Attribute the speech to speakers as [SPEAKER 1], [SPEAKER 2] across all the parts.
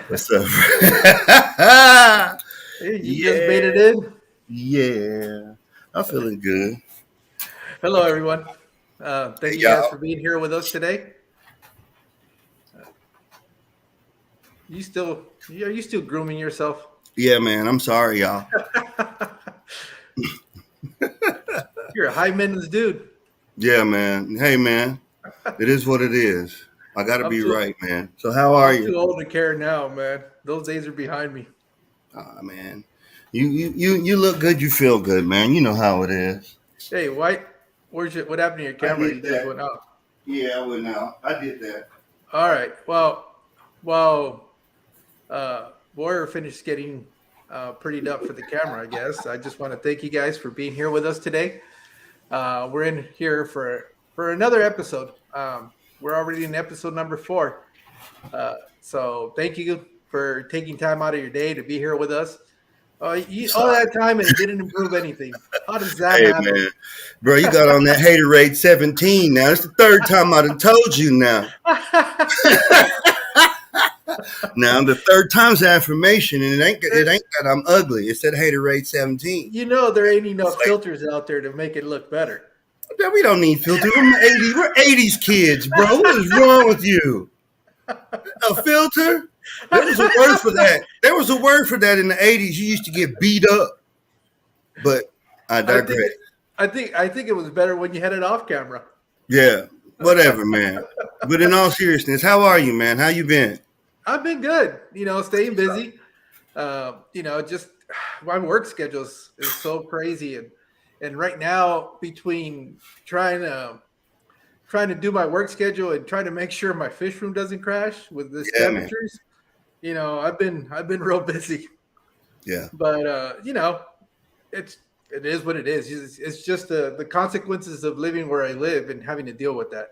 [SPEAKER 1] What's up?
[SPEAKER 2] Hey, you just made
[SPEAKER 1] Yeah,
[SPEAKER 2] it in.
[SPEAKER 1] yeah. I'm feeling good.
[SPEAKER 2] Hello, everyone.
[SPEAKER 1] Hey,
[SPEAKER 2] Thank you guys for
[SPEAKER 1] y'all.
[SPEAKER 2] being here with us today. Are you still grooming yourself?
[SPEAKER 1] Yeah, man. I'm sorry, y'all.
[SPEAKER 2] You're a high maintenance dude.
[SPEAKER 1] Yeah, man. Hey, man. It is what it is. I got to
[SPEAKER 2] I'm
[SPEAKER 1] be
[SPEAKER 2] too
[SPEAKER 1] right, man. So, how are
[SPEAKER 2] I'm
[SPEAKER 1] you?
[SPEAKER 2] too old to care now, man. Those days are behind me.
[SPEAKER 1] Man. You look good. You feel good, man. You know how it is.
[SPEAKER 2] Hey, White, what happened to your
[SPEAKER 1] I
[SPEAKER 2] camera?
[SPEAKER 1] did
[SPEAKER 2] You just
[SPEAKER 1] that.
[SPEAKER 2] went out.
[SPEAKER 1] Yeah, I went out. I did that.
[SPEAKER 2] All right. Well, while Warrior finished getting prettied up for the camera, I guess I just want to thank you guys for being here with us today. We're in here for another episode. We're already in episode number 4. So thank you for taking time out of your day to be here with us. All
[SPEAKER 1] Sorry.
[SPEAKER 2] that time and it didn't improve anything. How does that
[SPEAKER 1] Hey,
[SPEAKER 2] happen?
[SPEAKER 1] man. Bro, you got on that haterade 17 now. It's the third time I done told you now. Now the third time's affirmation, and it ain't that I'm ugly. It said haterade 17.
[SPEAKER 2] You know there ain't
[SPEAKER 1] It's
[SPEAKER 2] enough
[SPEAKER 1] like,
[SPEAKER 2] filters out there to make it look better.
[SPEAKER 1] "Man, we don't need filters. We're 80s kids, bro. What is wrong with you? A filter? There was a word for that. There was a word for that in the 80s. You used to get beat up. But I
[SPEAKER 2] I think
[SPEAKER 1] digress.
[SPEAKER 2] I think it was better when you had it off camera.
[SPEAKER 1] Yeah, whatever, man. But in all seriousness, how are you, man? How you been?
[SPEAKER 2] I've been good, staying busy. Just my work schedule is so crazy, and right now between trying to do my work schedule and trying to make sure my fish room doesn't crash with this
[SPEAKER 1] Yeah, man.
[SPEAKER 2] temperatures, I've been real busy.
[SPEAKER 1] Yeah,
[SPEAKER 2] But it's it is what it is. It's just the consequences of living where I live and having to deal with that.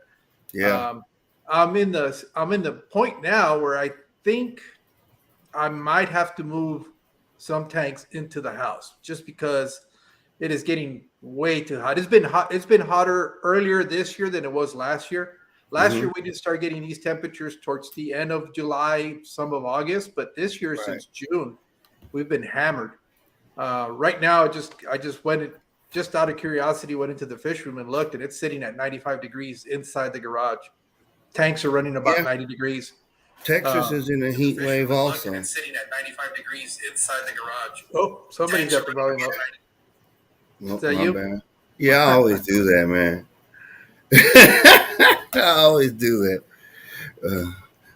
[SPEAKER 1] yeah.
[SPEAKER 2] Um, I'm in the point now where I think I might have to move some tanks into the house just because it is getting way too hot. It's been hot. It's been hotter earlier this year than it was last year. Last
[SPEAKER 1] Mm-hmm.
[SPEAKER 2] year we did start getting these temperatures towards the end of July, some of August, but this year
[SPEAKER 1] Right.
[SPEAKER 2] since June, we've been hammered. Right now, I just went just out of curiosity went into the fish room and looked, and it's sitting at 95 degrees inside the garage. Tanks are running about
[SPEAKER 1] Yeah.
[SPEAKER 2] 90 degrees.
[SPEAKER 1] Texas
[SPEAKER 2] Uh,
[SPEAKER 1] is in a
[SPEAKER 2] into the
[SPEAKER 1] heat
[SPEAKER 2] fish room
[SPEAKER 1] wave
[SPEAKER 2] and looked, and
[SPEAKER 1] also.
[SPEAKER 2] it's sitting at 95 degrees inside the garage. Oh, somebody's got the volume up. Is
[SPEAKER 1] Nope,
[SPEAKER 2] that
[SPEAKER 1] my
[SPEAKER 2] you?
[SPEAKER 1] bad. Yeah, I always do that, man. I always do that. Uh,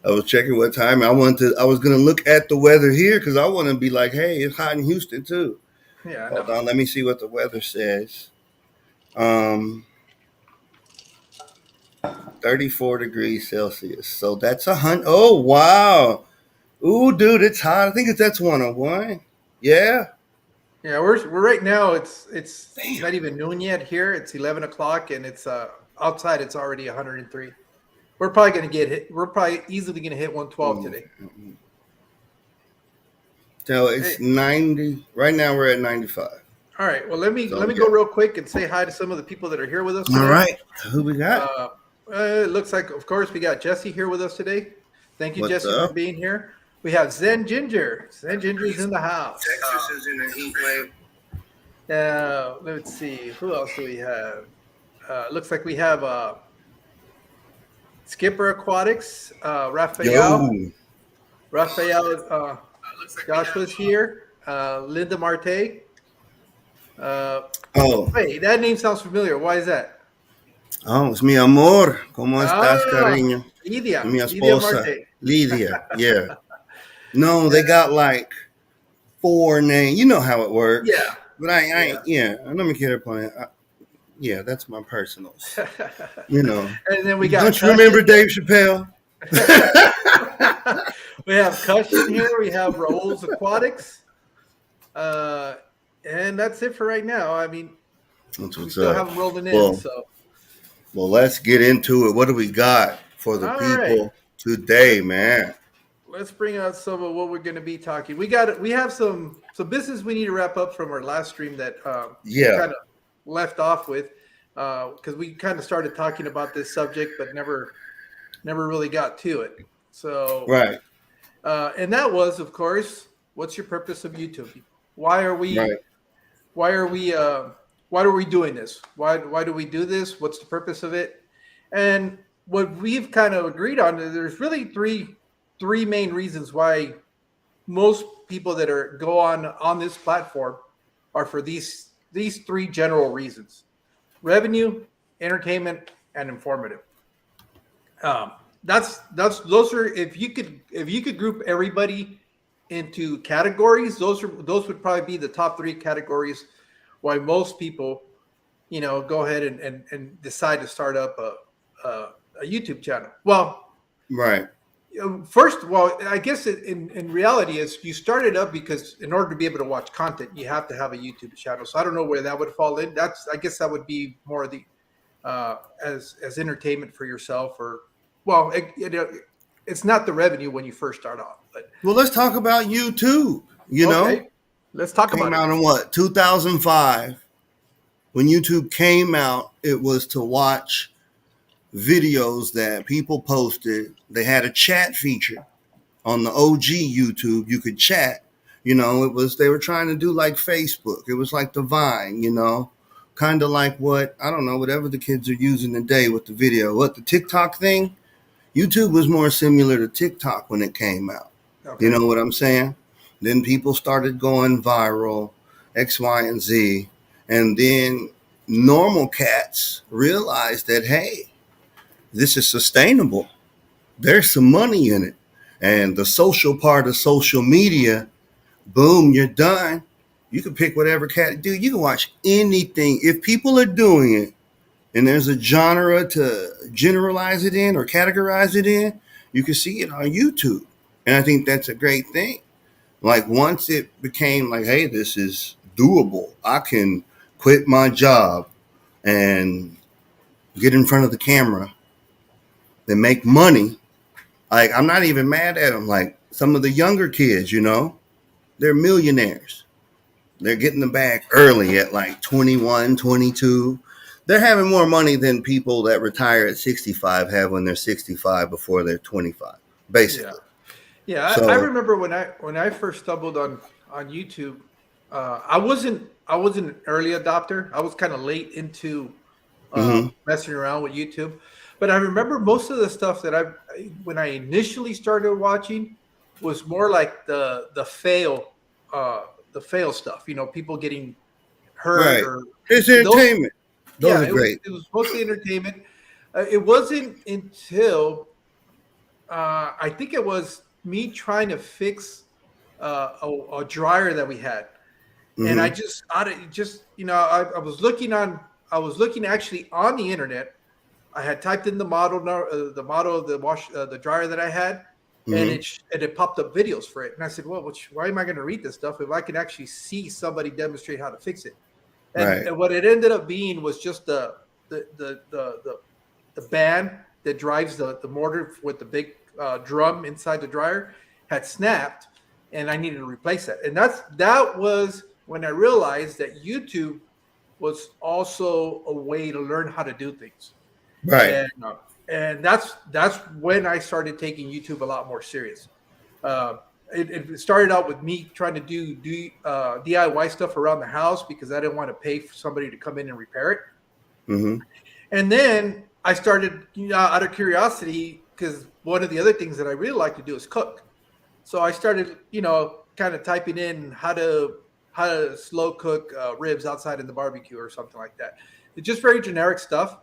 [SPEAKER 1] I was checking what time I wanted to. I was gonna look at the weather here because I want to be like, hey, it's hot in Houston too.
[SPEAKER 2] Yeah, I know.
[SPEAKER 1] Hold on, let me see what the weather says. Um, 34 degrees Celsius. So that's 100. Oh wow. Ooh, dude, it's hot. I think that's 101. Yeah.
[SPEAKER 2] Yeah, we're right now. It's
[SPEAKER 1] Damn.
[SPEAKER 2] not even noon yet here. It's 11 o'clock, and it's outside. It's already 103. We're probably gonna get hit. We're probably easily gonna hit 112
[SPEAKER 1] Mm.
[SPEAKER 2] today.
[SPEAKER 1] So
[SPEAKER 2] Hey,
[SPEAKER 1] it's 90. Right now we're at 95.
[SPEAKER 2] all right. Well, let
[SPEAKER 1] So
[SPEAKER 2] me
[SPEAKER 1] yeah.
[SPEAKER 2] go real quick and say hi to some of the people that are here with us
[SPEAKER 1] All
[SPEAKER 2] today.
[SPEAKER 1] right. Who we got?
[SPEAKER 2] Uh, it looks like, of course, we got Jesse here with us today. Thank you,
[SPEAKER 1] What's
[SPEAKER 2] Jesse, for
[SPEAKER 1] up?
[SPEAKER 2] being here. We have Zen Ginger. Zen Ginger's in the house.
[SPEAKER 1] Texas is in a heat wave.
[SPEAKER 2] Let's see. Who else do we have? Looks like we have Skipper Aquatics,
[SPEAKER 1] Yo.
[SPEAKER 2] Raphael, Joshua's here, Linda Marte. Uh,
[SPEAKER 1] Oh.
[SPEAKER 2] Wait, that name sounds familiar. Why is that?
[SPEAKER 1] Oh, es mi amor. ¿Cómo estás,
[SPEAKER 2] Ah,
[SPEAKER 1] cariño? Mi
[SPEAKER 2] Lydia
[SPEAKER 1] esposa,
[SPEAKER 2] Marte.
[SPEAKER 1] Lydia. Yeah. No,
[SPEAKER 2] Yeah,
[SPEAKER 1] they got like 4 names. You know how it
[SPEAKER 2] yeah,
[SPEAKER 1] works. But
[SPEAKER 2] yeah.
[SPEAKER 1] yeah. Let me get up on it. Yeah, that's my personals. You know.
[SPEAKER 2] And then we got
[SPEAKER 1] Don't you
[SPEAKER 2] Cush in
[SPEAKER 1] remember Dave Chappelle?
[SPEAKER 2] here. We have Cush in here. We have Raoul's Aquatics. Uh, and that's it for right now. I mean,
[SPEAKER 1] That's
[SPEAKER 2] we
[SPEAKER 1] what's
[SPEAKER 2] still
[SPEAKER 1] up.
[SPEAKER 2] have them rolling in.
[SPEAKER 1] Well,
[SPEAKER 2] So,
[SPEAKER 1] well, let's get into it. What do we got for the
[SPEAKER 2] all right.
[SPEAKER 1] people today, man?
[SPEAKER 2] Let's bring out some of what we're going to be talking. We have some business we need to wrap up from our last stream that we
[SPEAKER 1] Yeah.
[SPEAKER 2] kind of left off with because we kind of started talking about this subject but never really got to it. So
[SPEAKER 1] Right.
[SPEAKER 2] And that was, of course, what's your purpose of YouTube? Why are
[SPEAKER 1] Right.
[SPEAKER 2] we why are we why are we doing this? Why do we do this? What's the purpose of it? And what we've kind of agreed on is there's really three main reasons why most people that are go on this platform are for these three general reasons: revenue, entertainment, and informative. Um, that's those are if you could group everybody into categories, those would probably be the top three categories why most people, go ahead and decide to start up a YouTube channel. Well,
[SPEAKER 1] Right.
[SPEAKER 2] first, well, I guess in reality is you started up because in order to be able to watch content, you have to have a YouTube channel. So I don't know where that would fall in. I guess that would be more of the as entertainment for yourself, or well, it's not the revenue when you first start off. But
[SPEAKER 1] Well, let's talk about YouTube.
[SPEAKER 2] okay, let's talk
[SPEAKER 1] Came
[SPEAKER 2] about it.
[SPEAKER 1] out in what, 2005? When YouTube came out, it was to watch videos that people posted. They had a chat feature on the OG YouTube. You could chat. They were trying to do like Facebook. It was like the Vine, kind of like what, I don't know, whatever the kids are using today with the video. What, the TikTok thing? YouTube was more similar to TikTok when it came out. You
[SPEAKER 2] Okay.
[SPEAKER 1] know what I'm saying? Then people started going viral, X, Y, and Z. And then normal cats realized that, hey, this is sustainable. There's some money in it. And the social part of social media, boom, you're done. You can pick whatever cat. Dude, you can watch anything. If people are doing it and there's a genre to generalize it in or categorize it in, you can see it on YouTube. And I think that's a great thing. Like once it became like, hey, this is doable. I can quit my job and get in front of the camera and make money. Like I'm not even mad at them. Like some of the younger kids, they're millionaires. They're getting the bag early at like 21, 22. They're having more money than people that retire at 65 have when they're 65 before they're 25,
[SPEAKER 2] Yeah.
[SPEAKER 1] basically.
[SPEAKER 2] Yeah, I
[SPEAKER 1] So,
[SPEAKER 2] remember when I first stumbled on YouTube. I wasn't an early adopter. I was kind of late into
[SPEAKER 1] mm-hmm,
[SPEAKER 2] messing around with YouTube, but I remember most of the stuff that when I initially started watching was more like the fail stuff. People getting hurt
[SPEAKER 1] right.
[SPEAKER 2] or
[SPEAKER 1] It's
[SPEAKER 2] those.
[SPEAKER 1] entertainment. Those
[SPEAKER 2] Yeah,
[SPEAKER 1] are great.
[SPEAKER 2] it was mostly entertainment. It wasn't until I think it was me trying to fix a dryer that we had, and I
[SPEAKER 1] Mm-hmm,
[SPEAKER 2] just I was looking actually on the internet. I had typed in the model of the dryer that I had, and
[SPEAKER 1] mm-hmm,
[SPEAKER 2] it popped up videos for it. And I said, well, why am I going to read this stuff if I can actually see somebody demonstrate how to fix it? And,
[SPEAKER 1] right,
[SPEAKER 2] and what it ended up being was just the band that drives the mortar with the big drum inside the dryer had snapped, and I needed to replace that. And that was when I realized that YouTube was also a way to learn how to do things,
[SPEAKER 1] right,
[SPEAKER 2] and that's when I started taking YouTube a lot more serious. Uh, it started out with me trying to do DIY stuff around the house because I didn't want to pay for somebody to come in and repair it.
[SPEAKER 1] mm-hmm,
[SPEAKER 2] And then I started, out of curiosity, because one of the other things that I really like to do is cook. So I started, kind of typing in how to slow cook ribs outside in the barbecue or something like that. It's just very generic stuff,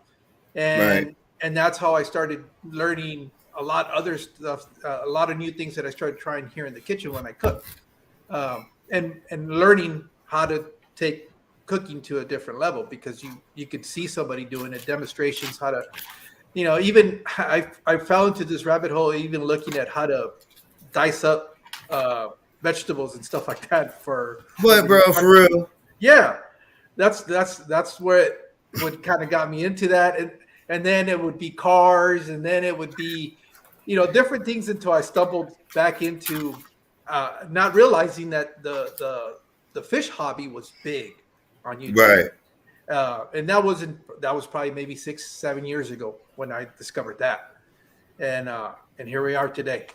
[SPEAKER 1] right,
[SPEAKER 2] and that's how I started learning a lot other stuff, a lot of new things that I started trying here in the kitchen when I cook, and learning how to take cooking to a different level because you could see somebody doing it, demonstrations how to, even I fell into this rabbit hole even looking at how to dice up vegetables and stuff like that for
[SPEAKER 1] but
[SPEAKER 2] when you're
[SPEAKER 1] bro,
[SPEAKER 2] trying
[SPEAKER 1] for
[SPEAKER 2] to,
[SPEAKER 1] real,
[SPEAKER 2] yeah, that's where it would kind of got me into that, and then it would be cars, and then it would be, different things until I stumbled back into not realizing that the fish hobby was big on YouTube,
[SPEAKER 1] right,
[SPEAKER 2] and that was probably maybe 6 7 years ago when I discovered that, and here we are today.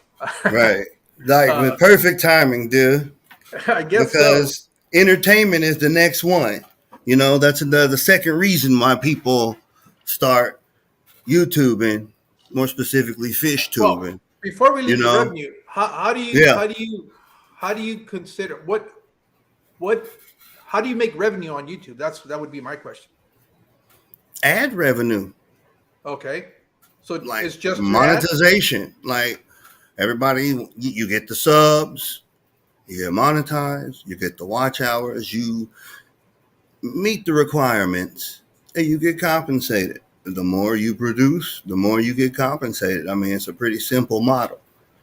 [SPEAKER 1] right. Like
[SPEAKER 2] Uh,
[SPEAKER 1] with perfect timing, dude.
[SPEAKER 2] I guess so.
[SPEAKER 1] Because entertainment is the next one. You know, that's the second reason why people start YouTubing, more specifically fish
[SPEAKER 2] Well,
[SPEAKER 1] tubing.
[SPEAKER 2] before we
[SPEAKER 1] You
[SPEAKER 2] leave the
[SPEAKER 1] know,
[SPEAKER 2] revenue, how do you
[SPEAKER 1] yeah,
[SPEAKER 2] consider what how do you make revenue on YouTube? That would be my question.
[SPEAKER 1] ad revenue,
[SPEAKER 2] Okay, so
[SPEAKER 1] like
[SPEAKER 2] it's just your ad.
[SPEAKER 1] monetization. Like everybody, you get the subs, you get monetized, you get the watch hours, you meet the requirements, and you get compensated. The more you produce, the more you get compensated. I mean, it's a pretty simple model,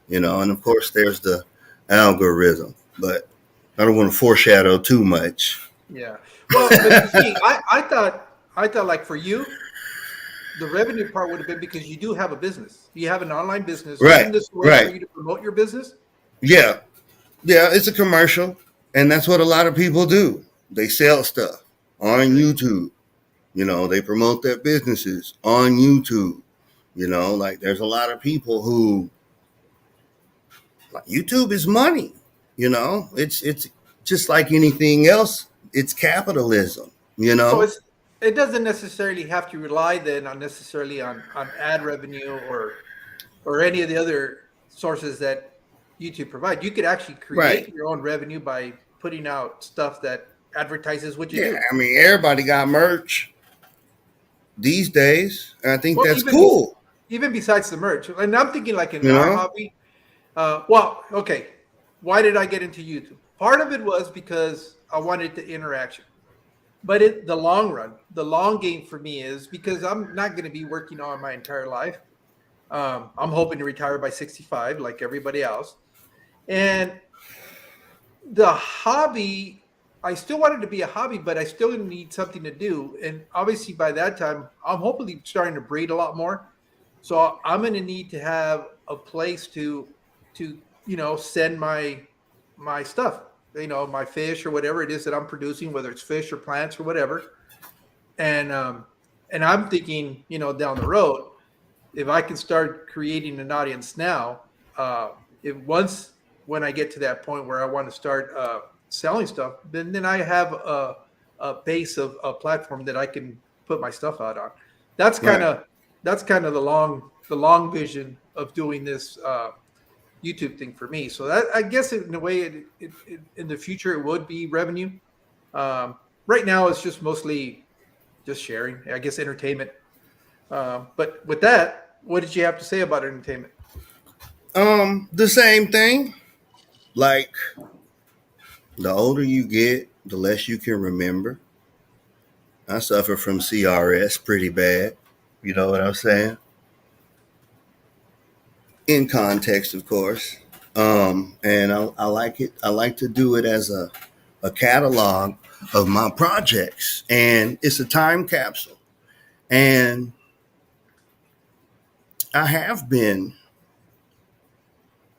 [SPEAKER 1] you know. And of course, there's the algorithm, but I don't want to foreshadow too much.
[SPEAKER 2] Yeah. Well, but you see, I thought like for you, the revenue part would have been because you do have a business. You have an online business.
[SPEAKER 1] Right,
[SPEAKER 2] Isn't this a way for
[SPEAKER 1] right.
[SPEAKER 2] you to promote your business?
[SPEAKER 1] Yeah, yeah. It's a commercial, and that's what a lot of people do. They sell stuff on
[SPEAKER 2] Okay.
[SPEAKER 1] YouTube. You know, they promote their businesses on YouTube. You know, like there's a lot of people who like YouTube is money. You know, it's just like anything else. It's capitalism. You
[SPEAKER 2] So
[SPEAKER 1] know,
[SPEAKER 2] it doesn't necessarily have to rely then on necessarily on ad revenue or any of the other sources that YouTube provide. You could actually
[SPEAKER 1] right?
[SPEAKER 2] create your own revenue by putting out stuff that advertises what you
[SPEAKER 1] Yeah,
[SPEAKER 2] do.
[SPEAKER 1] I mean, everybody got merch these days, and I think
[SPEAKER 2] Well,
[SPEAKER 1] that's cool.
[SPEAKER 2] even besides the merch, and I'm thinking like in
[SPEAKER 1] You
[SPEAKER 2] our
[SPEAKER 1] know,
[SPEAKER 2] hobby. Well, okay. Why did I get into YouTube? Part of it was because I wanted the interaction. But in the long run, the long game for me is because I'm not going to be working on my entire life. I'm hoping to retire by 65, like everybody else. And the hobby, I still want it to be a hobby, but I still need something to do. And obviously, by that time, I'm hopefully starting to breed a lot more. So I'm going to need to have a place to send my stuff, my fish or whatever it is that I'm producing, whether it's fish or plants or whatever. And I'm thinking, down the road, if I can start creating an audience now, if once when I get to that point where I want to start selling stuff, then I have a base of a platform that I can put my stuff out on. That's kind
[SPEAKER 1] right?
[SPEAKER 2] of that's kind of the long vision of doing this YouTube thing for me. So that I guess in a way, in the future it would be revenue. Right now, it's just mostly just sharing. I guess entertainment. But with that, what did you have to say about entertainment?
[SPEAKER 1] The same thing. Like the older you get, the less you can remember. I suffer from CRS pretty bad. You know what I'm saying? In context, of course. And I like it. I like to do it as a catalog of my projects, and it's a time capsule. And I have been,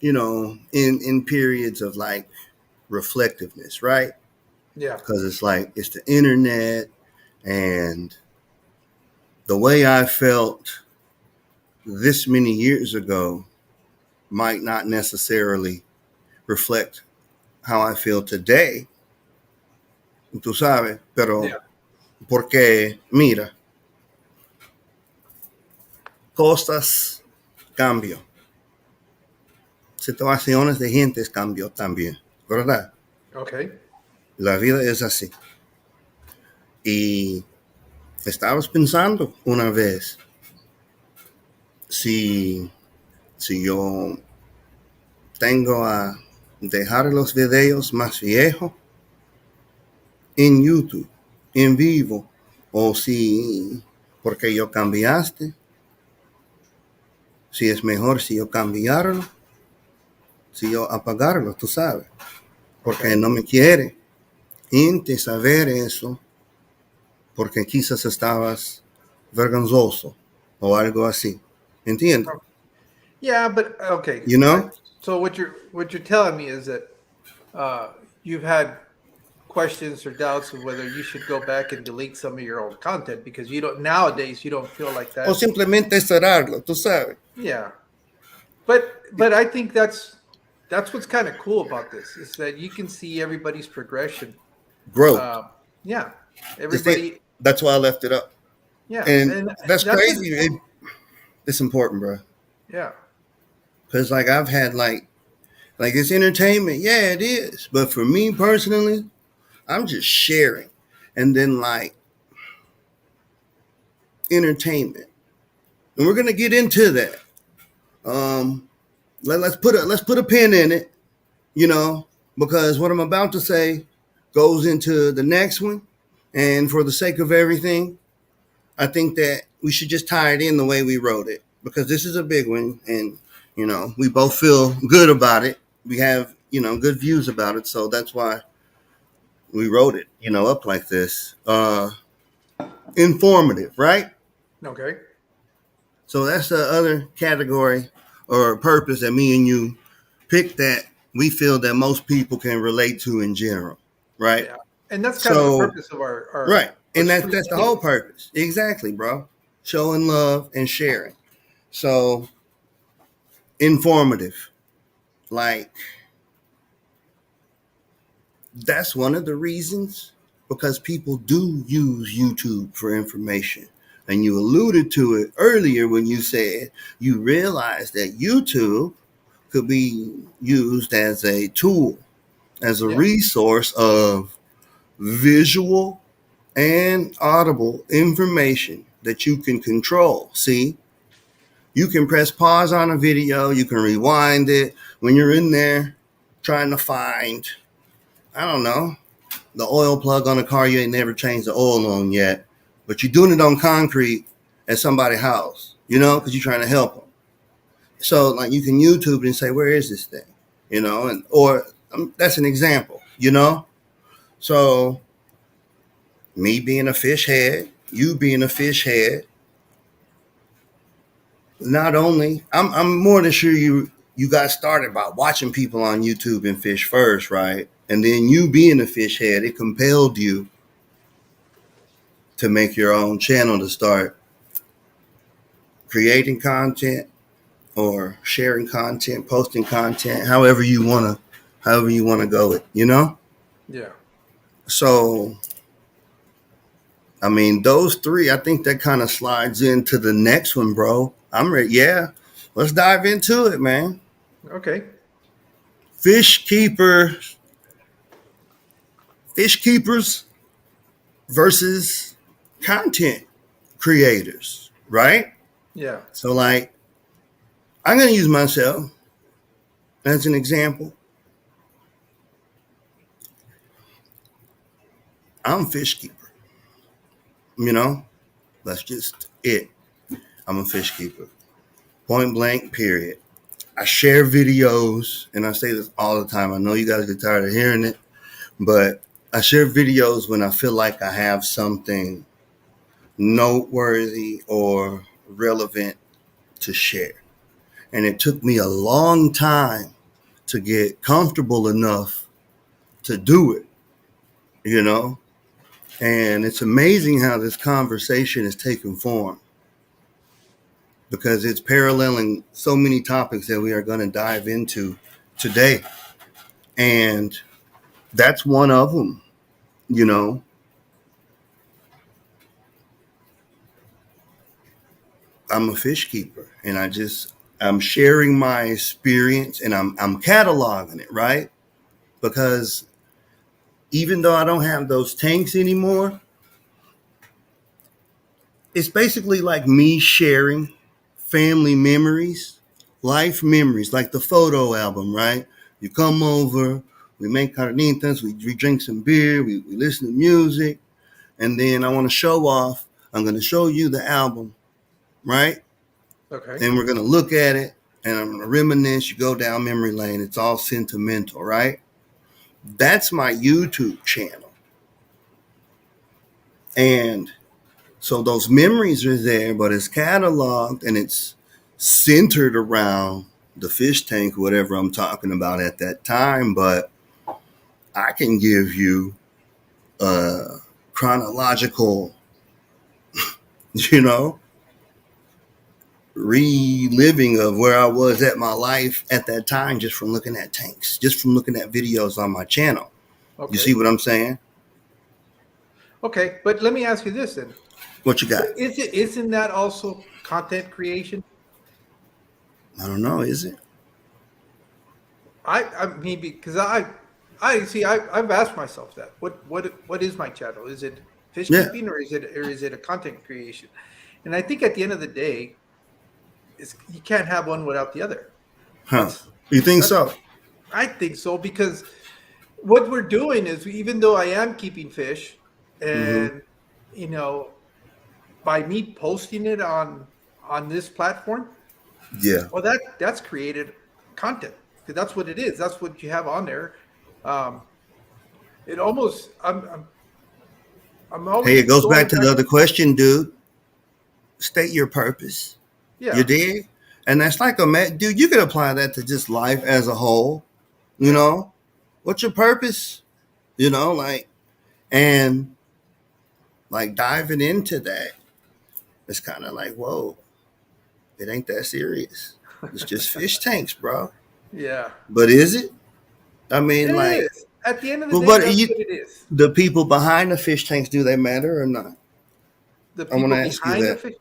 [SPEAKER 1] in periods of like reflectiveness, right?
[SPEAKER 2] Yeah,
[SPEAKER 1] Because it's like it's the internet, and the way I felt this many years ago might not necessarily reflect how I feel today. Tú sabes, pero
[SPEAKER 2] yeah.
[SPEAKER 1] porque, mira, cosas cambian, situaciones de gentes cambian también, ¿verdad?
[SPEAKER 2] Okay.
[SPEAKER 1] La vida es así. Y estabas pensando una vez si, si yo tengo a dejar los videos más viejos en YouTube, en vivo, o si, porque yo cambiaste, si es mejor si yo cambiarlo, si yo apagarlo, tú sabes, porque
[SPEAKER 2] Okay.
[SPEAKER 1] no me quiere gente saber eso, porque quizás estabas vergonzoso o algo así, ¿entiendes?
[SPEAKER 2] Yeah, but okay.
[SPEAKER 1] You know?
[SPEAKER 2] So what you're telling me is that uh, you've had questions or doubts of whether you should go back and delete some of your old content because you don't nowadays you don't feel like
[SPEAKER 1] O
[SPEAKER 2] that's
[SPEAKER 1] simplemente cerrarlo, tú sabes.
[SPEAKER 2] yeah. But I think that's what's kind of cool about this is that you can see everybody's progression.
[SPEAKER 1] growth.
[SPEAKER 2] Uh, yeah,
[SPEAKER 1] That's it.
[SPEAKER 2] everybody.
[SPEAKER 1] That's why I left it up.
[SPEAKER 2] Yeah,
[SPEAKER 1] And
[SPEAKER 2] and
[SPEAKER 1] that's
[SPEAKER 2] that's a
[SPEAKER 1] crazy. It's important, bro.
[SPEAKER 2] yeah,
[SPEAKER 1] Because like I've had like it's entertainment. Yeah, it is. But for me personally, I'm just sharing. And then like entertainment. And we're gonna get into that. Um let's put a pin in it, you know, because what I'm about to say goes into the next one. And for the sake of everything, I think that we should just tie it in the way we wrote it because this is a big one, and you know we both feel good about it. We have good views about it, so that's why we wrote it up like this. Informative, right?
[SPEAKER 2] okay,
[SPEAKER 1] So that's the other category or purpose that me and you picked that we feel that most people can relate to in general, right?
[SPEAKER 2] yeah, and that's kind of the
[SPEAKER 1] So
[SPEAKER 2] purpose of our
[SPEAKER 1] right,
[SPEAKER 2] our
[SPEAKER 1] and
[SPEAKER 2] stream
[SPEAKER 1] that's the whole
[SPEAKER 2] anyways.
[SPEAKER 1] purpose, exactly, bro. Showing love and sharing. So informative. Like, that's one of the reasons because people do use YouTube for information. And you alluded to it earlier when you said you realized that YouTube could be used as a tool, as a
[SPEAKER 2] Yeah,
[SPEAKER 1] resource of visual and audible information that you can control. See, you can press pause on a video, you can rewind it when you're in there trying to find, I don't know, the oil plug on a car you ain't never changed the oil on yet, but you're doing it on concrete at somebody's house, because you're trying to help them. So, like, you can YouTube it and say, where is this thing? And or that's an example, So, me being a fish head, you being a fish head, not only I'm more than sure you got started by watching people on YouTube and fish first, right? And then you being a fish head, it compelled you to make your own channel to start creating content or sharing content, posting content, however you wanna go it.
[SPEAKER 2] yeah,
[SPEAKER 1] So I mean those three, I think that kind of slides into the next one, bro. I'm ready. Yeah. Let's dive into it, man.
[SPEAKER 2] okay,
[SPEAKER 1] Fish keeper fish keepers versus content creators, right?
[SPEAKER 2] yeah,
[SPEAKER 1] So like I'm gonna use myself as an example. I'm a fish keeper, you know? That's just it. I'm a fish keeper. Point blank, period. I share videos, and I say this all the time. I know you guys get tired of hearing it, but I share videos when I feel like I have something noteworthy or relevant to share. And it took me a long time to get comfortable enough to do it, you know? And it's amazing how this conversation is taking form because it's paralleling so many topics that we are going to dive into today. And that's one of them, you know. I'm a fish keeper and I'm sharing my experience and I'm cataloging it, right? Because even though I don't have those tanks anymore, it's basically like me sharing family memories, life memories, like the photo album, right? You come over, we make carnitas, we drink some beer, we listen to music, and then I want to show off. I'm going to show you the album, right?
[SPEAKER 2] okay,
[SPEAKER 1] And we're going to look at it, and I'm going to reminisce. You go down memory lane. It's all sentimental, right? That's my YouTube channel. And so those memories are there, but it's cataloged and it's centered around the fish tank, whatever I'm talking about at that time. But I can give you a chronological, you know, reliving of where I was at my life at that time just from looking at tanks, just from looking at videos on my channel. You see
[SPEAKER 2] Okay.
[SPEAKER 1] what I'm saying?
[SPEAKER 2] Okay. But let me ask you this then.
[SPEAKER 1] What you
[SPEAKER 2] So
[SPEAKER 1] got?
[SPEAKER 2] isn't that also content creation?
[SPEAKER 1] I don't know. Is it?
[SPEAKER 2] I mean, because I see, I've asked myself that. What is my channel? Is it fish
[SPEAKER 1] Yeah.
[SPEAKER 2] keeping, or is it a content creation? And I think at the end of the day, you can't have one without the other.
[SPEAKER 1] Huh.
[SPEAKER 2] That's
[SPEAKER 1] You think
[SPEAKER 2] that's
[SPEAKER 1] so?
[SPEAKER 2] I think so, because what we're doing is, even though I am keeping fish,
[SPEAKER 1] Mm-hmm.
[SPEAKER 2] and you know, by me posting it on this platform,
[SPEAKER 1] Yeah.
[SPEAKER 2] well, that's created content, because that's what it is. That's what you have on there. Um, it almost I'm
[SPEAKER 1] Hey,
[SPEAKER 2] always
[SPEAKER 1] it goes
[SPEAKER 2] going
[SPEAKER 1] back to
[SPEAKER 2] back.
[SPEAKER 1] the other question, dude. State your purpose. You
[SPEAKER 2] Yeah,
[SPEAKER 1] dig? And that's like dude. You can apply that to just life as a whole. You
[SPEAKER 2] yeah,
[SPEAKER 1] know, what's your purpose? You know, and like diving into that, it's kind of like, whoa, it ain't that serious. It's just fish tanks, bro.
[SPEAKER 2] yeah.
[SPEAKER 1] But is it? I
[SPEAKER 2] It
[SPEAKER 1] mean, like,
[SPEAKER 2] is. At the end of the
[SPEAKER 1] well,
[SPEAKER 2] day,
[SPEAKER 1] what
[SPEAKER 2] that's
[SPEAKER 1] you,
[SPEAKER 2] what it is.
[SPEAKER 1] the people behind the fish tanks, do they matter or not?
[SPEAKER 2] The
[SPEAKER 1] I want
[SPEAKER 2] people
[SPEAKER 1] to ask you
[SPEAKER 2] behind the
[SPEAKER 1] that.
[SPEAKER 2] fish.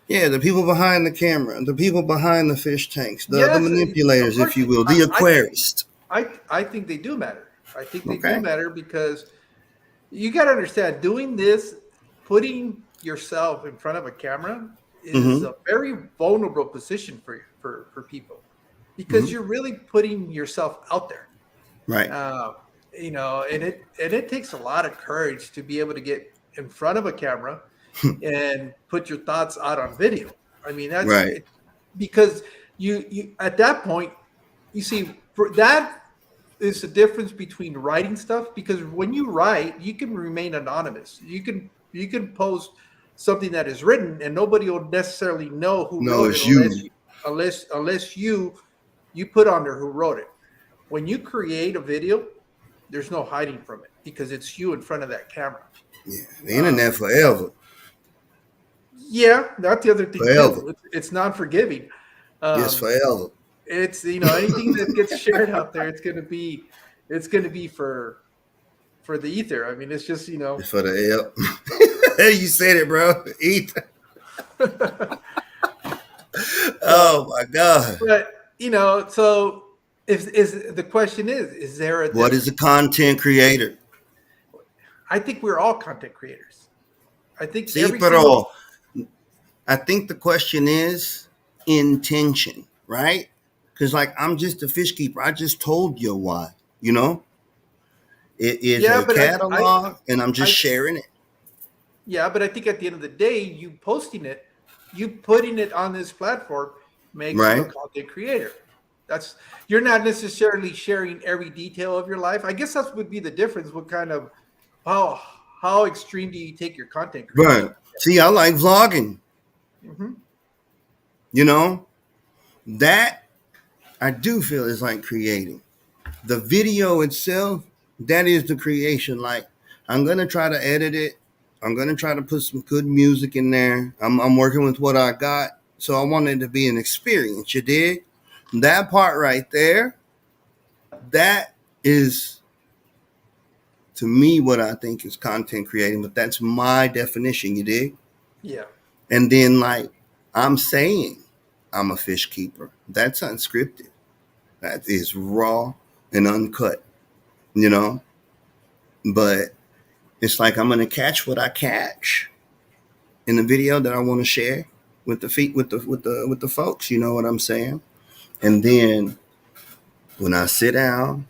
[SPEAKER 1] Yeah, the people behind the camera, the people behind the fish tanks, the
[SPEAKER 2] Yes, of
[SPEAKER 1] manipulators, if
[SPEAKER 2] course.
[SPEAKER 1] you will, the aquarists.
[SPEAKER 2] I think they do matter. I think they do
[SPEAKER 1] Okay.
[SPEAKER 2] matter, because you got to understand, doing this, putting yourself in front of a camera, is
[SPEAKER 1] Mm-hmm.
[SPEAKER 2] a very vulnerable position for people, because
[SPEAKER 1] Mm-hmm.
[SPEAKER 2] you're really putting yourself out there.
[SPEAKER 1] Right.
[SPEAKER 2] Uh, and it takes a lot of courage to be able to get in front of a camera and put your thoughts out on video. I mean, that's
[SPEAKER 1] Right.
[SPEAKER 2] it, because you at that point, you see, for that is the difference between writing stuff, because when you write, you can remain anonymous. You can post something that is written, and nobody will necessarily know who
[SPEAKER 1] No,
[SPEAKER 2] wrote it,
[SPEAKER 1] it's you.
[SPEAKER 2] unless you put on there who wrote it. When you create a video, there's no hiding from it, because it's you in front of that camera.
[SPEAKER 1] Yeah. The
[SPEAKER 2] Um,
[SPEAKER 1] internet forever.
[SPEAKER 2] yeah, that's the other thing
[SPEAKER 1] Forever.
[SPEAKER 2] too. It's non-forgiving.
[SPEAKER 1] Just
[SPEAKER 2] Um,
[SPEAKER 1] forever.
[SPEAKER 2] it's, anything that gets shared out there, it's gonna be for the ether. I mean, it's just
[SPEAKER 1] It's for the L. You said it, bro. Eat.
[SPEAKER 2] so,
[SPEAKER 1] Oh my God.
[SPEAKER 2] but so, if is the question is there a
[SPEAKER 1] What is a
[SPEAKER 2] difference?
[SPEAKER 1] content creator?
[SPEAKER 2] I think we're all content creators. I think
[SPEAKER 1] See,
[SPEAKER 2] every single.
[SPEAKER 1] pero I think the question is intention, right? Because like I'm just a fish keeper. I just told you why. You know, it is
[SPEAKER 2] Yeah,
[SPEAKER 1] a
[SPEAKER 2] but
[SPEAKER 1] catalog, and I'm just
[SPEAKER 2] I
[SPEAKER 1] sharing it.
[SPEAKER 2] yeah, but I think at the end of the day, you posting it, you putting it on this platform, makes you a
[SPEAKER 1] Right?
[SPEAKER 2] content creator. That's You're not necessarily sharing every detail of your life. I guess that would be the difference. What kind of how how extreme do you take your content creation?
[SPEAKER 1] Right. See, I like vlogging.
[SPEAKER 2] Hmm.
[SPEAKER 1] You know, that I do feel is like creating. The video itself, that is the creation. Like I'm gonna try to edit it. I'm gonna try to put some good music in there. I'm working with what I got, so I want it to be an experience. You dig? That part right there, that is to me what I think is content creating. But that's my definition. You dig?
[SPEAKER 2] Yeah,
[SPEAKER 1] And then like I'm saying, I'm a fish keeper. That's unscripted. That is raw and uncut. You know, but it's like I'm gonna catch what I catch in the video that I want to share with the feet with the folks. You know what I'm saying? And then when I sit down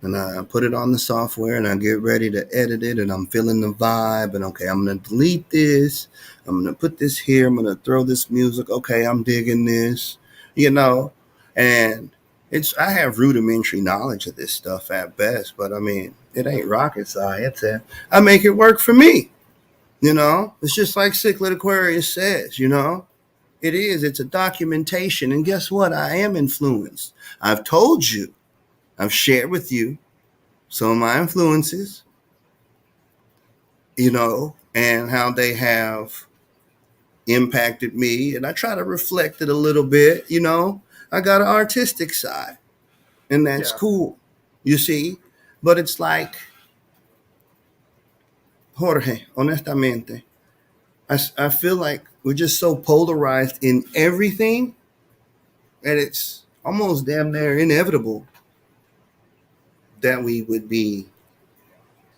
[SPEAKER 1] and I put it on the software and I get ready to edit it and I'm feeling the vibe and okay, I'm gonna delete this. I'm gonna put this here. I'm gonna throw this music. Okay, I'm digging this. You know, and I have rudimentary knowledge of this stuff at best, but I mean it ain't rocket science. And I make it work for me. You know, it's just like Cichlid Aquarius says, you know, it is. It's a documentation. And guess what? I am influenced. I've told you, I've shared with you some of my influences, you know, and how they have impacted me, and I try to reflect it a little bit. I got an artistic side, and that's
[SPEAKER 2] Yeah.
[SPEAKER 1] cool. You see, but it's like Jorge, honestamente, I feel like we're just so polarized in everything that it's almost damn near inevitable that we would be,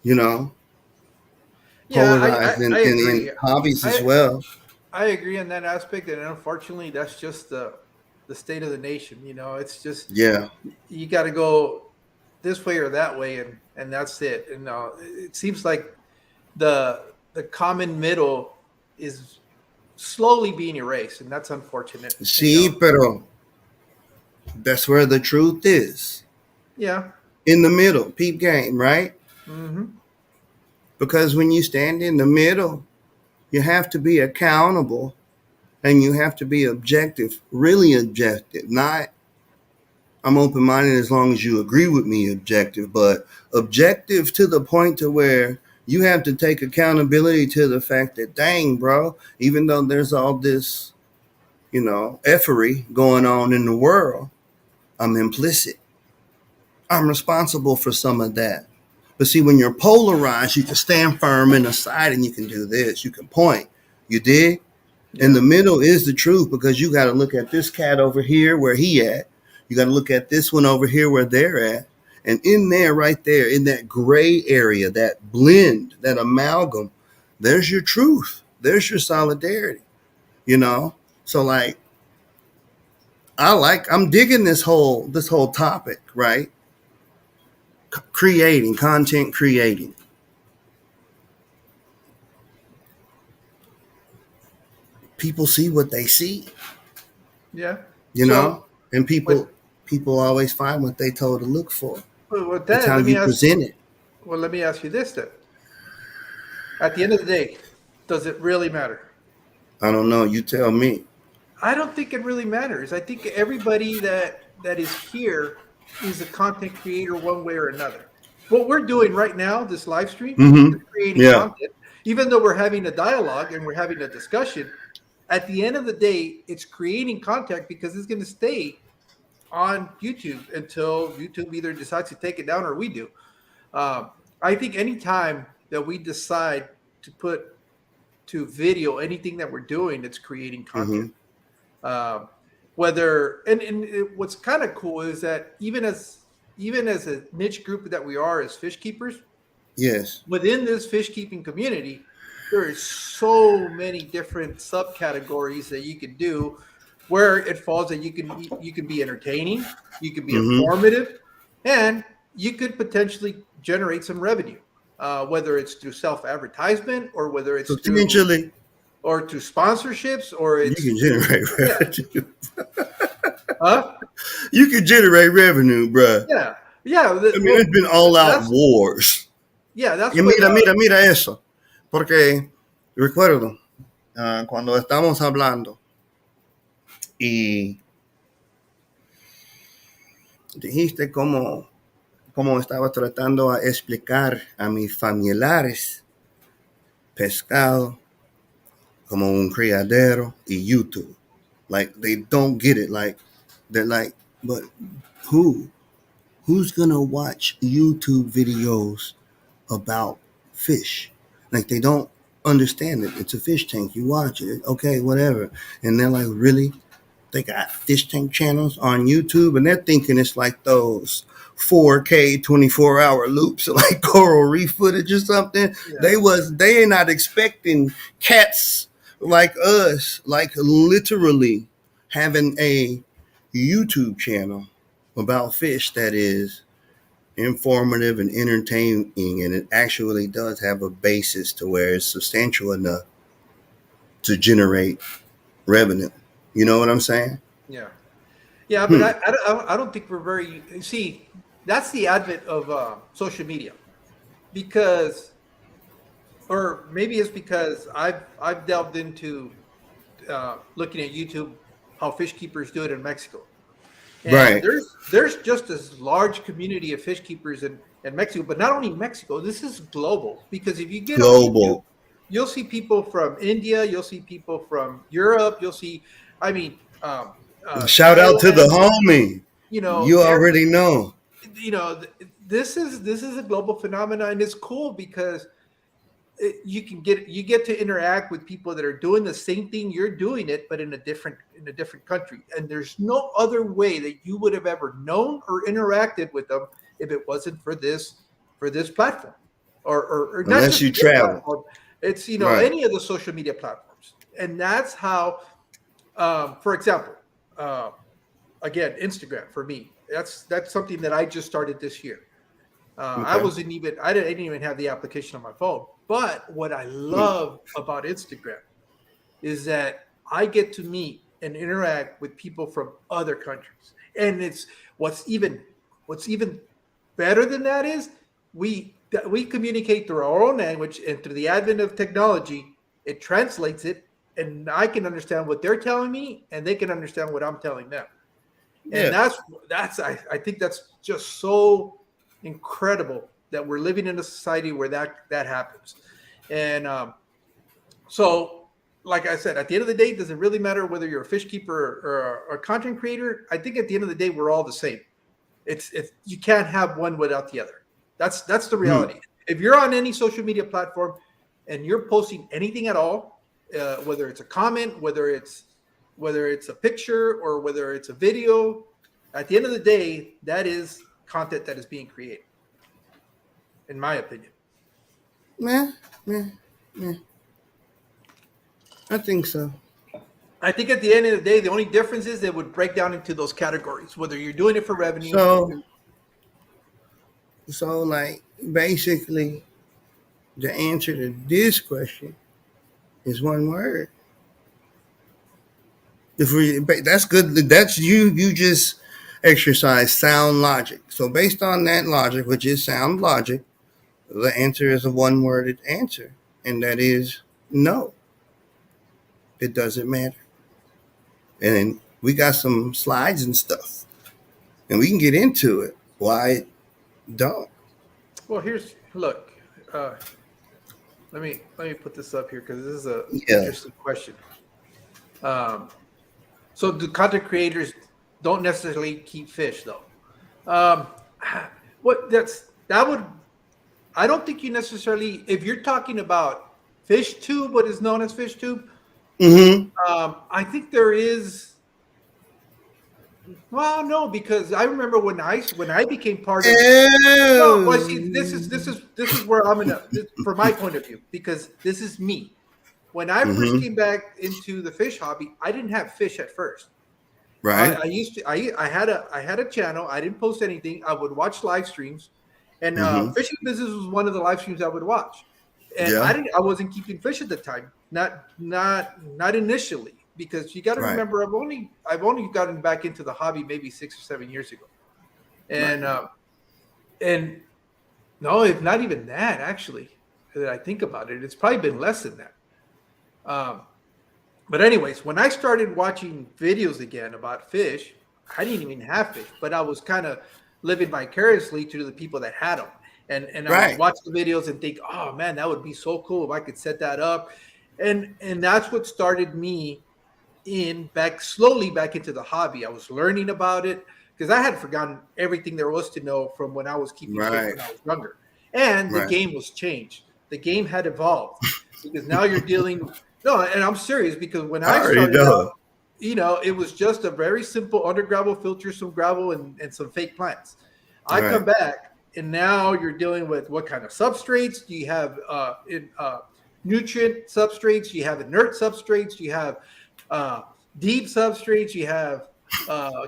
[SPEAKER 1] you know,
[SPEAKER 2] Yeah,
[SPEAKER 1] polarized
[SPEAKER 2] I
[SPEAKER 1] in
[SPEAKER 2] agree.
[SPEAKER 1] hobbies as
[SPEAKER 2] I
[SPEAKER 1] well.
[SPEAKER 2] I agree in that aspect, and unfortunately, that's just the state of the nation. It's just
[SPEAKER 1] Yeah.
[SPEAKER 2] you got to go this way or that way, and that's it. And it seems like the common middle is slowly being erased, and that's unfortunate.
[SPEAKER 1] See, pero that's where the truth is.
[SPEAKER 2] Yeah.
[SPEAKER 1] In the middle, peep game, right?
[SPEAKER 2] Hmm.
[SPEAKER 1] Because when you stand in the middle, you have to be accountable and you have to be objective, really objective, not I'm open minded as long as you agree with me objective, but objective to the point to where you have to take accountability to the fact that dang, bro, even though there's all this, effery going on in the world, I'm implicit. I'm responsible for some of that. But see, when you're polarized, you can stand firm in the side and you can do this. You can point. You dig? In
[SPEAKER 2] Yeah.
[SPEAKER 1] the middle is the truth because you got to look at this cat over here where he at. You got to look at this one over here where they're at. And in there, right there, in that gray area, that blend, that amalgam, there's your truth. There's your solidarity, you know? So like I'm digging this whole topic, right? Creating, content creating. People see what they see,
[SPEAKER 2] Yeah.
[SPEAKER 1] you
[SPEAKER 2] So
[SPEAKER 1] know? And
[SPEAKER 2] with
[SPEAKER 1] people always find what they told to look for.
[SPEAKER 2] with
[SPEAKER 1] It's
[SPEAKER 2] that,
[SPEAKER 1] how you present it.
[SPEAKER 2] let me ask you this then. At the end of the day, does it really matter?
[SPEAKER 1] I don't know. You tell me.
[SPEAKER 2] I don't think it really matters. I think everybody that is here is a content creator one way or another. What we're doing right now, this live stream,
[SPEAKER 1] Mm-hmm.
[SPEAKER 2] is creating
[SPEAKER 1] Yeah.
[SPEAKER 2] content. Even though we're having a dialogue and we're having a discussion, at the end of the day, it's creating content because it's going to stay on YouTube until YouTube either decides to take it down or we do. Um, I think anytime that we decide to put to video anything that we're doing, it's creating content.
[SPEAKER 1] Mm-hmm.
[SPEAKER 2] Um, whether what's kind of cool is that even as a niche group that we are as fish keepers,
[SPEAKER 1] Yes.
[SPEAKER 2] within this fish keeping community, there is so many different subcategories that you can do where it falls that you can be entertaining, you can be
[SPEAKER 1] Mm-hmm.
[SPEAKER 2] informative, and you could potentially generate some revenue, whether it's through self advertisement or whether it's through
[SPEAKER 1] Potentially,
[SPEAKER 2] or to sponsorships or
[SPEAKER 1] you
[SPEAKER 2] it's
[SPEAKER 1] can
[SPEAKER 2] through
[SPEAKER 1] generate
[SPEAKER 2] yeah,
[SPEAKER 1] revenue.
[SPEAKER 2] huh?
[SPEAKER 1] You can generate revenue, bruh.
[SPEAKER 2] Yeah, yeah.
[SPEAKER 1] I mean,
[SPEAKER 2] Well,
[SPEAKER 1] it's been all out
[SPEAKER 2] that's
[SPEAKER 1] wars.
[SPEAKER 2] yeah, that's
[SPEAKER 1] Y
[SPEAKER 2] what.
[SPEAKER 1] mira eso. Porque recuerdo cuando estamos hablando y dijiste cómo estaba tratando a explicar a mis familiares pescado como un criadero y YouTube. Like they don't get it. Like they're like, but who? Who's gonna watch YouTube videos about fish? Like they don't understand it. It's a fish tank. You watch it, okay, whatever. And they're like, really? They got fish tank channels on YouTube, and they're thinking it's like those 4K 24-hour loops, like coral reef footage or something.
[SPEAKER 2] Yeah,
[SPEAKER 1] They ain't not expecting cats like us, like literally having a YouTube channel about fish that is informative and entertaining, and it actually does have a basis to where it's substantial enough to generate revenue. You know what I'm saying?
[SPEAKER 2] yeah. Yeah, but
[SPEAKER 1] Hmm.
[SPEAKER 2] I don't think we're very. See, that's the advent of social media because, or maybe it's because I've delved into looking at YouTube how fish keepers do it in Mexico, and
[SPEAKER 1] Right.
[SPEAKER 2] there's just as large community of fish keepers in Mexico, but not only Mexico. This is global because if you get on YouTube,
[SPEAKER 1] Global.
[SPEAKER 2] you'll see people from India, you'll see people from Europe, you'll see, I mean,
[SPEAKER 1] Shout out to the
[SPEAKER 2] Thailand,
[SPEAKER 1] homie.
[SPEAKER 2] you know,
[SPEAKER 1] You already know.
[SPEAKER 2] this is a global phenomenon, and it's cool because you get to interact with people that are doing the same thing you're doing it, but in a different country. And there's no other way that you would have ever known or interacted with them if it wasn't for this platform, or not
[SPEAKER 1] Unless
[SPEAKER 2] just
[SPEAKER 1] you
[SPEAKER 2] this
[SPEAKER 1] travel.
[SPEAKER 2] platform. It's
[SPEAKER 1] Right.
[SPEAKER 2] any of the social media platforms, and that's how. For example, uh, again, Instagram for me. That's something that I just started this year.
[SPEAKER 1] Okay.
[SPEAKER 2] I didn't even have the application on my phone. But what I
[SPEAKER 1] Hmm.
[SPEAKER 2] love about Instagram is that I get to meet and interact with people from other countries. And it's what's even what's even better than that is we communicate through our own language, and through the advent of technology, it translates it, and I can understand what they're telling me and they can understand what I'm telling them. And
[SPEAKER 1] Yeah.
[SPEAKER 2] I think that's just so incredible that we're living in a society where that happens. And so, like I said, at the end of the day, does it really matter whether you're a fish keeper or a content creator? I think at the end of the day, we're all the same. It's you can't have one without the other. That's the
[SPEAKER 1] Hmm.
[SPEAKER 2] reality. If you're on any social media platform and you're posting anything at all, whether it's a comment, whether it's a picture or whether it's a video, at the end of the day, that is content that is being created, in my opinion.
[SPEAKER 1] Meh, meh, meh. I think so.
[SPEAKER 2] I think at the end of the day, the only difference is it would break down into those categories, whether you're doing it for revenue.
[SPEAKER 1] So, like, basically, the answer to this question is one word. If we, that's good. That's you. You just exercise sound logic. So based on that logic, which is sound logic, the answer is a one-worded answer, and that is no. It doesn't matter. And then we got some slides and stuff, and we can get into it. Why it don't?
[SPEAKER 2] Well, here's look. Uh, let me put this up here because this is a
[SPEAKER 1] Yeah.
[SPEAKER 2] interesting question. Um, so, do content creators don't necessarily keep fish though? Um, what that would I don't think you necessarily, if you're talking about fish tube, what is known as fish tube.
[SPEAKER 1] Mm-hmm.
[SPEAKER 2] I think there is. Well, no, because I remember when I became part of. No, well, see, this is where I'm gonna, from my point of view, because this is me. When I first
[SPEAKER 1] Mm-hmm.
[SPEAKER 2] came back into the fish hobby, I didn't have fish at first.
[SPEAKER 1] Right.
[SPEAKER 2] I used to I had a channel. I didn't post anything. I would watch live streams, and
[SPEAKER 1] Mm-hmm.
[SPEAKER 2] fishing business was one of the live streams I would watch. And
[SPEAKER 1] Yeah.
[SPEAKER 2] I wasn't keeping fish at the time, not initially, because you got to
[SPEAKER 1] Right.
[SPEAKER 2] remember I've only gotten back into the hobby maybe 6 or 7 years ago,
[SPEAKER 1] Right.
[SPEAKER 2] and and no, if not even that, actually, that I think about it, it's probably been less than that. Um, but anyways, when I started watching videos again about fish, I didn't even have fish, but I was kind of living vicariously to the people that had them. And I would
[SPEAKER 1] Right.
[SPEAKER 2] watch the videos and think, oh man, that would be so cool if I could set that up. And that's what started me in back slowly back into the hobby. I was learning about it because I had forgotten everything there was to know from when I was keeping fish
[SPEAKER 1] Right.
[SPEAKER 2] when I was younger. And the
[SPEAKER 1] Right.
[SPEAKER 2] game was changed. The game had evolved because now you're dealing. No, and I'm serious because when
[SPEAKER 1] I
[SPEAKER 2] I
[SPEAKER 1] already
[SPEAKER 2] started out,
[SPEAKER 1] know.
[SPEAKER 2] it was just a very simple under gravel filter, some gravel, and some fake plants. I come
[SPEAKER 1] Right.
[SPEAKER 2] back, and now you're dealing with what kind of substrates do you have nutrient substrates, you have inert substrates, you have uh, deep substrates, you have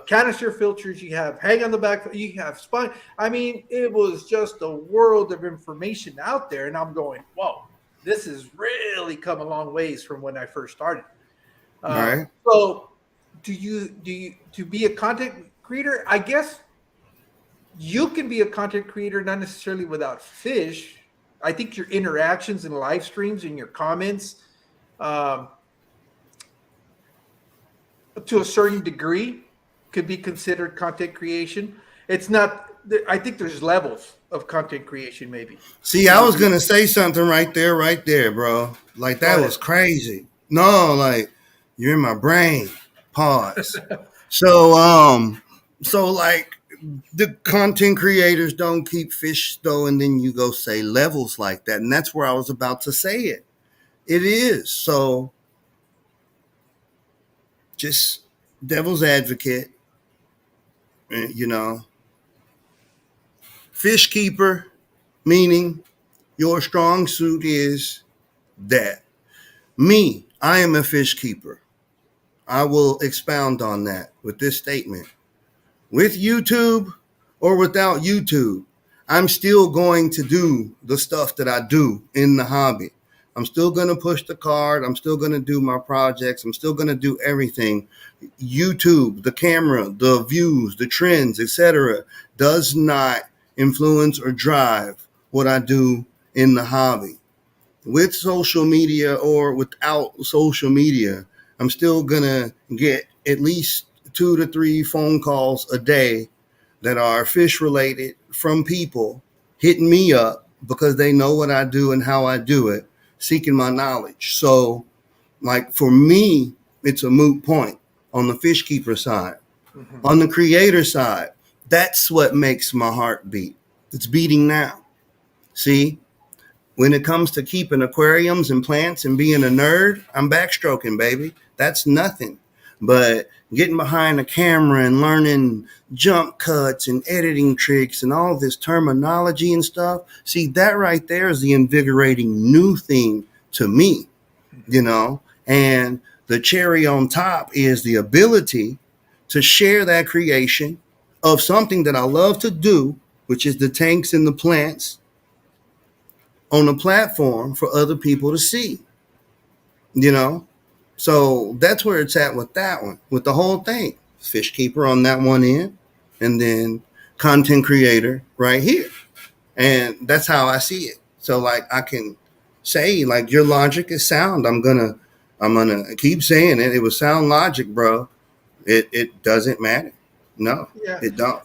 [SPEAKER 2] canister filters, you have hang on the back, you have spine. I mean, it was just a world of information out there, and I'm going, whoa, this has really come a long ways from when I first started.
[SPEAKER 1] Right.
[SPEAKER 2] So, do you to be a content creator? I guess you can be a content creator not necessarily without fish. I think your interactions and live streams and your comments, um, to a certain degree, could be considered content creation. It's not. I think there's levels of content creation. Maybe.
[SPEAKER 1] See,
[SPEAKER 2] Would
[SPEAKER 1] I
[SPEAKER 2] you
[SPEAKER 1] was
[SPEAKER 2] agree?
[SPEAKER 1] gonna say something right there, bro. Like
[SPEAKER 2] Go
[SPEAKER 1] that
[SPEAKER 2] ahead.
[SPEAKER 1] was crazy. No, like you're in my brain. Pause. So like the content creators don't keep fish though, and then you go say levels like that, and that's where I was about to say it. It is so just devil's advocate, you know, fish keeper, meaning your strong suit is that. Me, I am a fish keeper. I will expound on that with this statement. With YouTube or without YouTube, I'm still going to do the stuff that I do in the hobby. I'm still going to push the card. I'm still going to do my projects. I'm still going to do everything. YouTube, the camera, the views, the trends, etc., does not influence or drive what I do in the hobby. With social media or without social media, I'm still gonna get at least 2 to 3 phone calls a day that are fish related from people hitting me up because they know what I do and how I do it, seeking my knowledge. So, like for me, it's a moot point on the fish keeper side.
[SPEAKER 2] Hmm.
[SPEAKER 1] On the creator side, that's what makes my heart beat. It's beating now. See, when it comes to keeping aquariums and plants and being a nerd, I'm backstroking, baby. That's nothing. But getting behind the camera and learning jump cuts and editing tricks and all this terminology and stuff, see, that right there is the invigorating new thing to me, you know? And the cherry on top is the ability to share that creation of something that I love to do, which is the tanks and the plants on a platform for other people to see, you know? So that's where it's at with that one, with the whole thing. Fish keeper on that one end, and then content creator right here. And that's how I see it. So like I can say, like, your logic is sound. I'm gonna keep saying it. It was sound logic, bro. It doesn't matter. No,
[SPEAKER 2] Yeah.
[SPEAKER 1] it don't.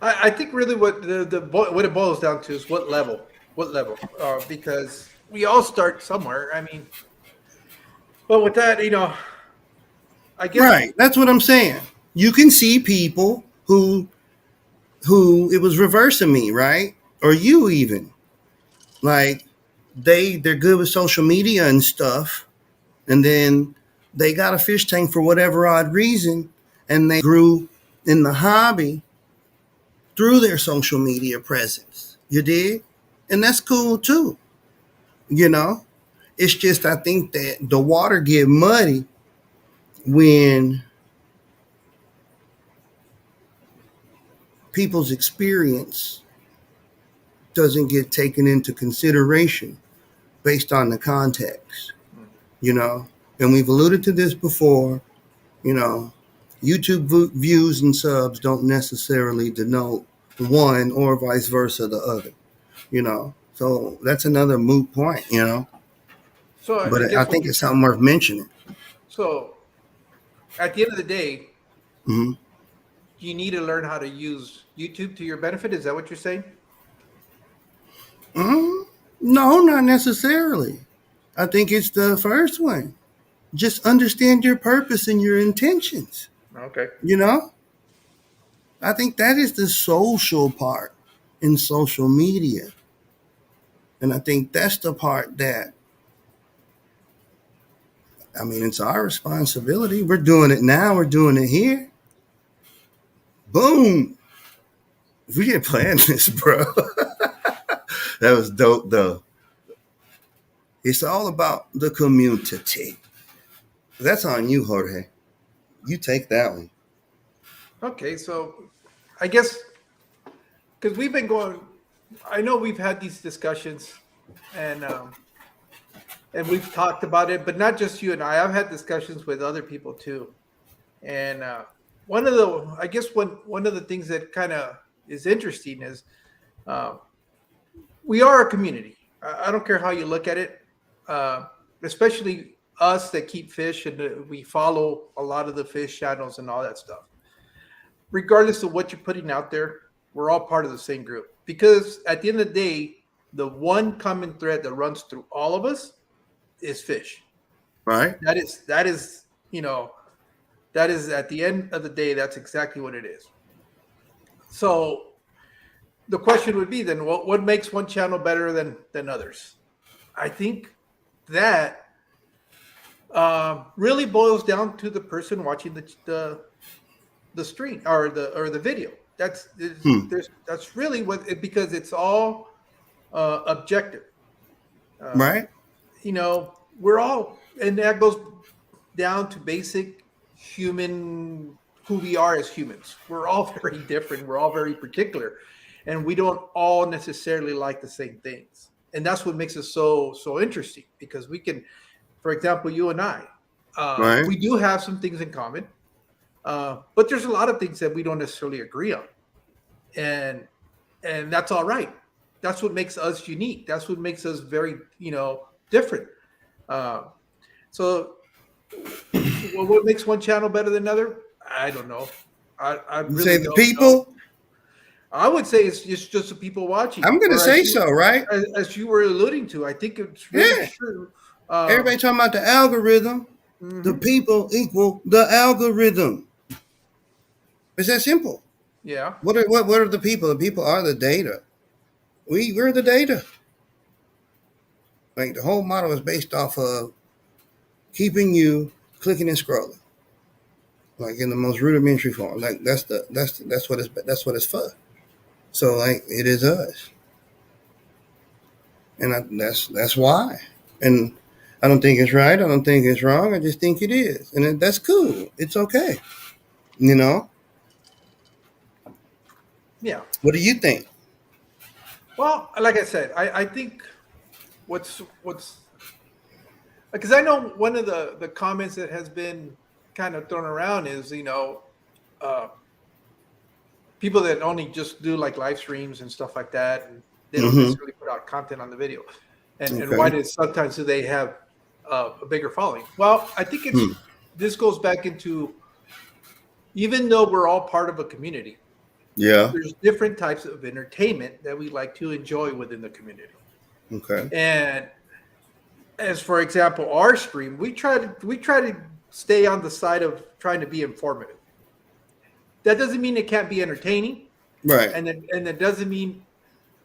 [SPEAKER 2] I think really what what it boils down to is what level, because we all start somewhere. I mean, but with that, I guess.
[SPEAKER 1] Right. That's what I'm saying. You can see people who it was reversing me, right? Or you even. Like they're good with social media and stuff, and then they got a fish tank for whatever odd reason, and they grew in the hobby through their social media presence. You did? And that's cool too, you know? It's just I think that the water get muddy when people's experience doesn't get taken into consideration based on the context, you know? And we've alluded to this before, you know, YouTube views and subs don't necessarily denote one or vice versa the other, you know? So that's another moot point, you know?
[SPEAKER 2] So I
[SPEAKER 1] But I
[SPEAKER 2] guess what
[SPEAKER 1] think
[SPEAKER 2] you
[SPEAKER 1] it's something worth mentioning.
[SPEAKER 2] so at the end of the day,
[SPEAKER 1] Mm-hmm.
[SPEAKER 2] you need to learn how to use YouTube to your benefit. Is that what you're saying?
[SPEAKER 1] Mm-hmm. No, not necessarily. I think it's the first one. Just understand your purpose and your intentions,
[SPEAKER 2] Okay.
[SPEAKER 1] you know? I think that is the social part in social media. And I think that's the part that, I mean, it's our responsibility. We're doing it now, we're doing it here. Boom. We didn't plan this, bro. That was dope, though. It's all about the community. That's on you, Jorge. You take that one.
[SPEAKER 2] Okay. So I guess because we've been going, I know we've had these discussions, and we've talked about it, but not just you and I. I've had discussions with other people too. And one of the, I guess one of the things that kind of is interesting is uh, we are a community. I don't care how you look at it, uh, especially us that keep fish and we follow a lot of the fish channels and all that stuff. Regardless of what you're putting out there, we're all part of the same group. Because at the end of the day, the one common thread that runs through all of us is fish.
[SPEAKER 1] Right.
[SPEAKER 2] That is, that is at the end of the day, that's exactly what it is. So the question would be then, what makes one channel better than others? I think that really boils down to the person watching the stream or the video. That's really what it, because it's all objective. Uh,
[SPEAKER 1] Right.
[SPEAKER 2] we're all, and that goes down to basic human who we are as humans. We're all very different. We're all very particular, and we don't all necessarily like the same things. And that's what makes us so interesting because we can, for example, you and I,
[SPEAKER 1] Right.
[SPEAKER 2] we do have some things in common, but there's a lot of things that we don't necessarily agree on, and that's all right. That's what makes us unique. That's what makes us very different. Uh, so what makes one channel better than another? I don't know. I
[SPEAKER 1] You say
[SPEAKER 2] really
[SPEAKER 1] the
[SPEAKER 2] don't know.
[SPEAKER 1] people?
[SPEAKER 2] I would say it's just the people watching.
[SPEAKER 1] I'm going to
[SPEAKER 2] Or
[SPEAKER 1] say so, right?
[SPEAKER 2] as you were alluding to, I think it's really
[SPEAKER 1] Yeah.
[SPEAKER 2] true.
[SPEAKER 1] Everybody talking about the algorithm. The
[SPEAKER 2] Mhm.
[SPEAKER 1] people equal the algorithm. It's that simple.
[SPEAKER 2] Yeah.
[SPEAKER 1] What are the people? The people are the data. We're the data. Like the whole model is based off of keeping you clicking and scrolling, like in the most rudimentary form. Like that's what it's for. So like it is us, and that's why. And I don't think it's right. I don't think it's wrong. I just think it is, and that's cool. It's okay. You know.
[SPEAKER 2] Yeah.
[SPEAKER 1] What do you think?
[SPEAKER 2] Well, like I said, I think what's because I know one of the comments that has been kind of thrown around is uh, people that only just do like live streams and stuff like that, and they don't
[SPEAKER 1] Mm-hmm.
[SPEAKER 2] necessarily put out content on the video, and why
[SPEAKER 1] Okay.
[SPEAKER 2] does sometimes do they have a bigger following? Well, I think
[SPEAKER 1] Hmm.
[SPEAKER 2] this goes back into, even though we're all part of a community,
[SPEAKER 1] Yeah.
[SPEAKER 2] there's different types of entertainment that we like to enjoy within the community.
[SPEAKER 1] Okay.
[SPEAKER 2] And as for example, our stream, we try to stay on the side of trying to be informative. That doesn't mean it can't be entertaining,
[SPEAKER 1] Right.
[SPEAKER 2] and that doesn't mean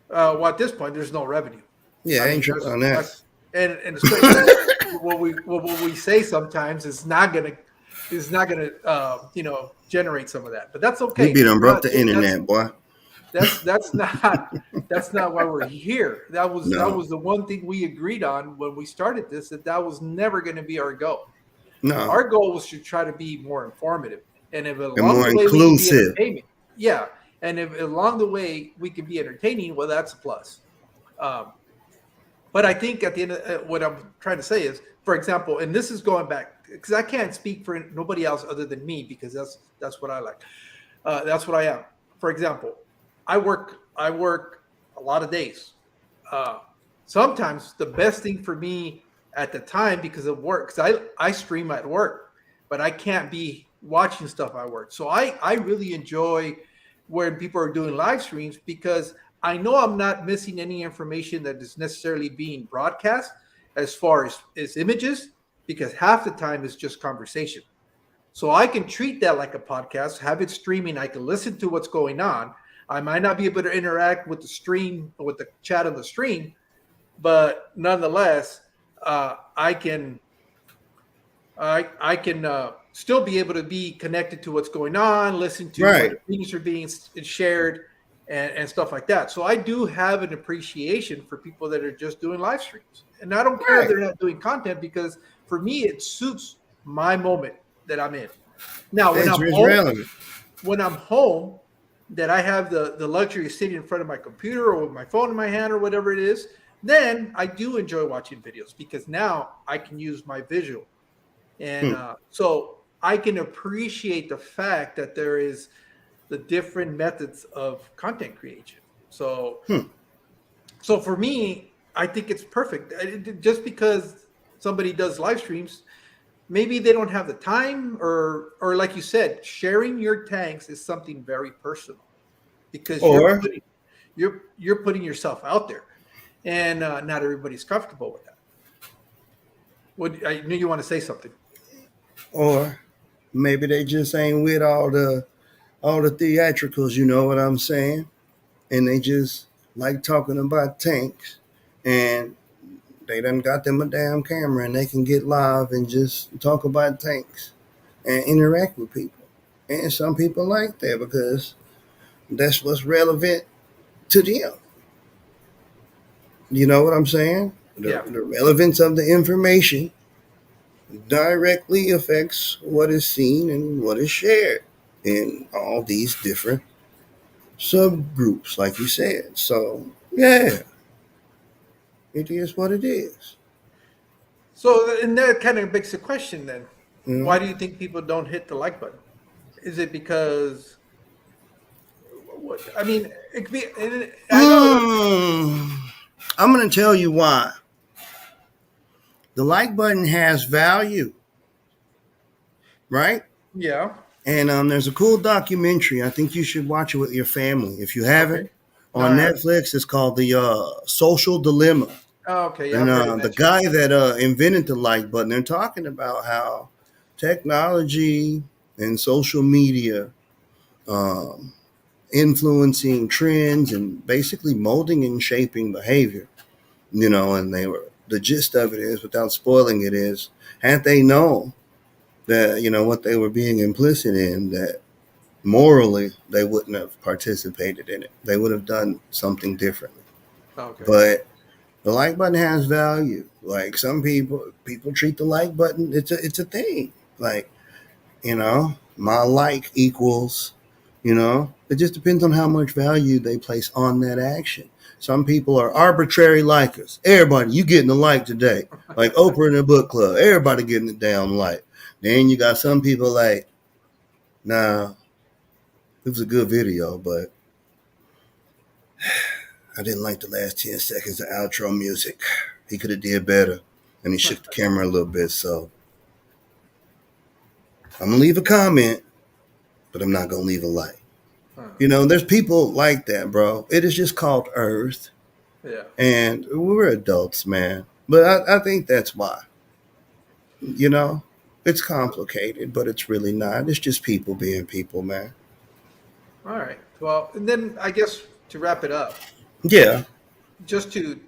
[SPEAKER 2] well, at this point there's no revenue.
[SPEAKER 1] Yeah,
[SPEAKER 2] I
[SPEAKER 1] I ain't
[SPEAKER 2] mean
[SPEAKER 1] tripping on that.
[SPEAKER 2] that's and especially what we say sometimes is not gonna generate some of that, but that's
[SPEAKER 1] We
[SPEAKER 2] okay.
[SPEAKER 1] beat them
[SPEAKER 2] We're
[SPEAKER 1] broke
[SPEAKER 2] not
[SPEAKER 1] the internet, boy.
[SPEAKER 2] that's not that's not why we're here. That
[SPEAKER 1] No.
[SPEAKER 2] was the one thing we agreed on when we started this, that was never going to be our goal.
[SPEAKER 1] No.
[SPEAKER 2] Our goal was to try to be more informative, and if
[SPEAKER 1] And
[SPEAKER 2] along
[SPEAKER 1] more
[SPEAKER 2] the way we can be
[SPEAKER 1] inclusive.
[SPEAKER 2] entertaining, yeah, and if along the way we can be entertaining, well, that's a plus. Um, but I think at the end of what I'm trying to say is, for example, and this is going back because I can't speak for nobody else other than me because that's what I like. That's what I am. For example, I work a lot of days. Uh, Sometimes the best thing for me at the time because of work, because I stream at work, but I can't be watching stuff at work. So I really enjoy when people are doing live streams because I know I'm not missing any information that is necessarily being broadcast as far as images, because half the time it's just conversation. So I can treat that like a podcast, have it streaming. I can listen to what's going on. I might not be able to interact with the stream, with the chat on the stream, but nonetheless, I can still be able to be connected to what's going on, listen to what
[SPEAKER 1] Right.
[SPEAKER 2] opinions are being shared, and stuff like that. So I do have an appreciation for people that are just doing live streams, and I don't care if
[SPEAKER 1] Right.
[SPEAKER 2] they're not doing content because for me it suits my moment that I'm in. Now,
[SPEAKER 1] It's relevant.
[SPEAKER 2] when I'm home, that I have the luxury of sitting in front of my computer or with my phone in my hand or whatever it is, then I do enjoy watching videos because now I can use my visual, and
[SPEAKER 1] Hmm.
[SPEAKER 2] so I can appreciate the fact that there is the different methods of content creation. So,
[SPEAKER 1] Hmm.
[SPEAKER 2] so for me, I think it's perfect. Just because somebody does live streams, maybe they don't have the time, or like you said, sharing your tanks is something very personal because
[SPEAKER 1] Or
[SPEAKER 2] you're putting yourself out there, and not everybody's comfortable with that. What I knew you want to say something.
[SPEAKER 1] or maybe they just ain't with all the theatricals, you know what I'm saying? And they just like talking about tanks. And they done got them a damn camera and they can get live and just talk about tanks and interact with people. And some people like that because that's what's relevant to them. You know what I'm saying? The,
[SPEAKER 2] Yeah.
[SPEAKER 1] the relevance of the information directly affects what is seen and what is shared in all these different subgroups, like you said. So, yeah, it is what it is.
[SPEAKER 2] So, and that kind of begs the question then:
[SPEAKER 1] You
[SPEAKER 2] why
[SPEAKER 1] know?
[SPEAKER 2] do you think people don't hit the like button? Is it because what? I mean, it could be. And I know.
[SPEAKER 1] Mm, I'm going to tell you why. The like button has value, right?
[SPEAKER 2] Yeah.
[SPEAKER 1] And there's a cool documentary. I think you should watch it with your family. If you
[SPEAKER 2] Okay.
[SPEAKER 1] haven't,
[SPEAKER 2] No,
[SPEAKER 1] on
[SPEAKER 2] I haven't.
[SPEAKER 1] Netflix, it's called The Social Dilemma.
[SPEAKER 2] Oh, okay. Yeah,
[SPEAKER 1] And
[SPEAKER 2] I've heard it
[SPEAKER 1] the
[SPEAKER 2] mentioned.
[SPEAKER 1] guy that invented the like button, they're talking about how technology and social media um, influencing trends and basically molding and shaping behavior. And the gist of it is, without spoiling it, is had they known that what they were being implicit in, that morally they wouldn't have participated in it. They would have done something differently.
[SPEAKER 2] Okay.
[SPEAKER 1] But the like button has value. Like some people treat the like button. It's a thing. Like my like equals. It just depends on how much value they place on that action. Some people are arbitrary likers. Everybody, you getting a like today. Like Oprah in the book club. Everybody getting it down like. Then you got some people like, nah, it was a good video, but I didn't like the last 10 seconds of outro music. He could have did better. And he shook the camera a little bit. So I'm going to leave a comment, but I'm not going to leave a like.
[SPEAKER 2] Huh.
[SPEAKER 1] There's people like that, bro. It is just called Earth.
[SPEAKER 2] Yeah.
[SPEAKER 1] And we're adults, man. But I think that's why. You know, it's complicated, but it's really not. It's just people being people, man.
[SPEAKER 2] All right. Well, and then I guess to wrap it up,
[SPEAKER 1] Yeah,
[SPEAKER 2] just to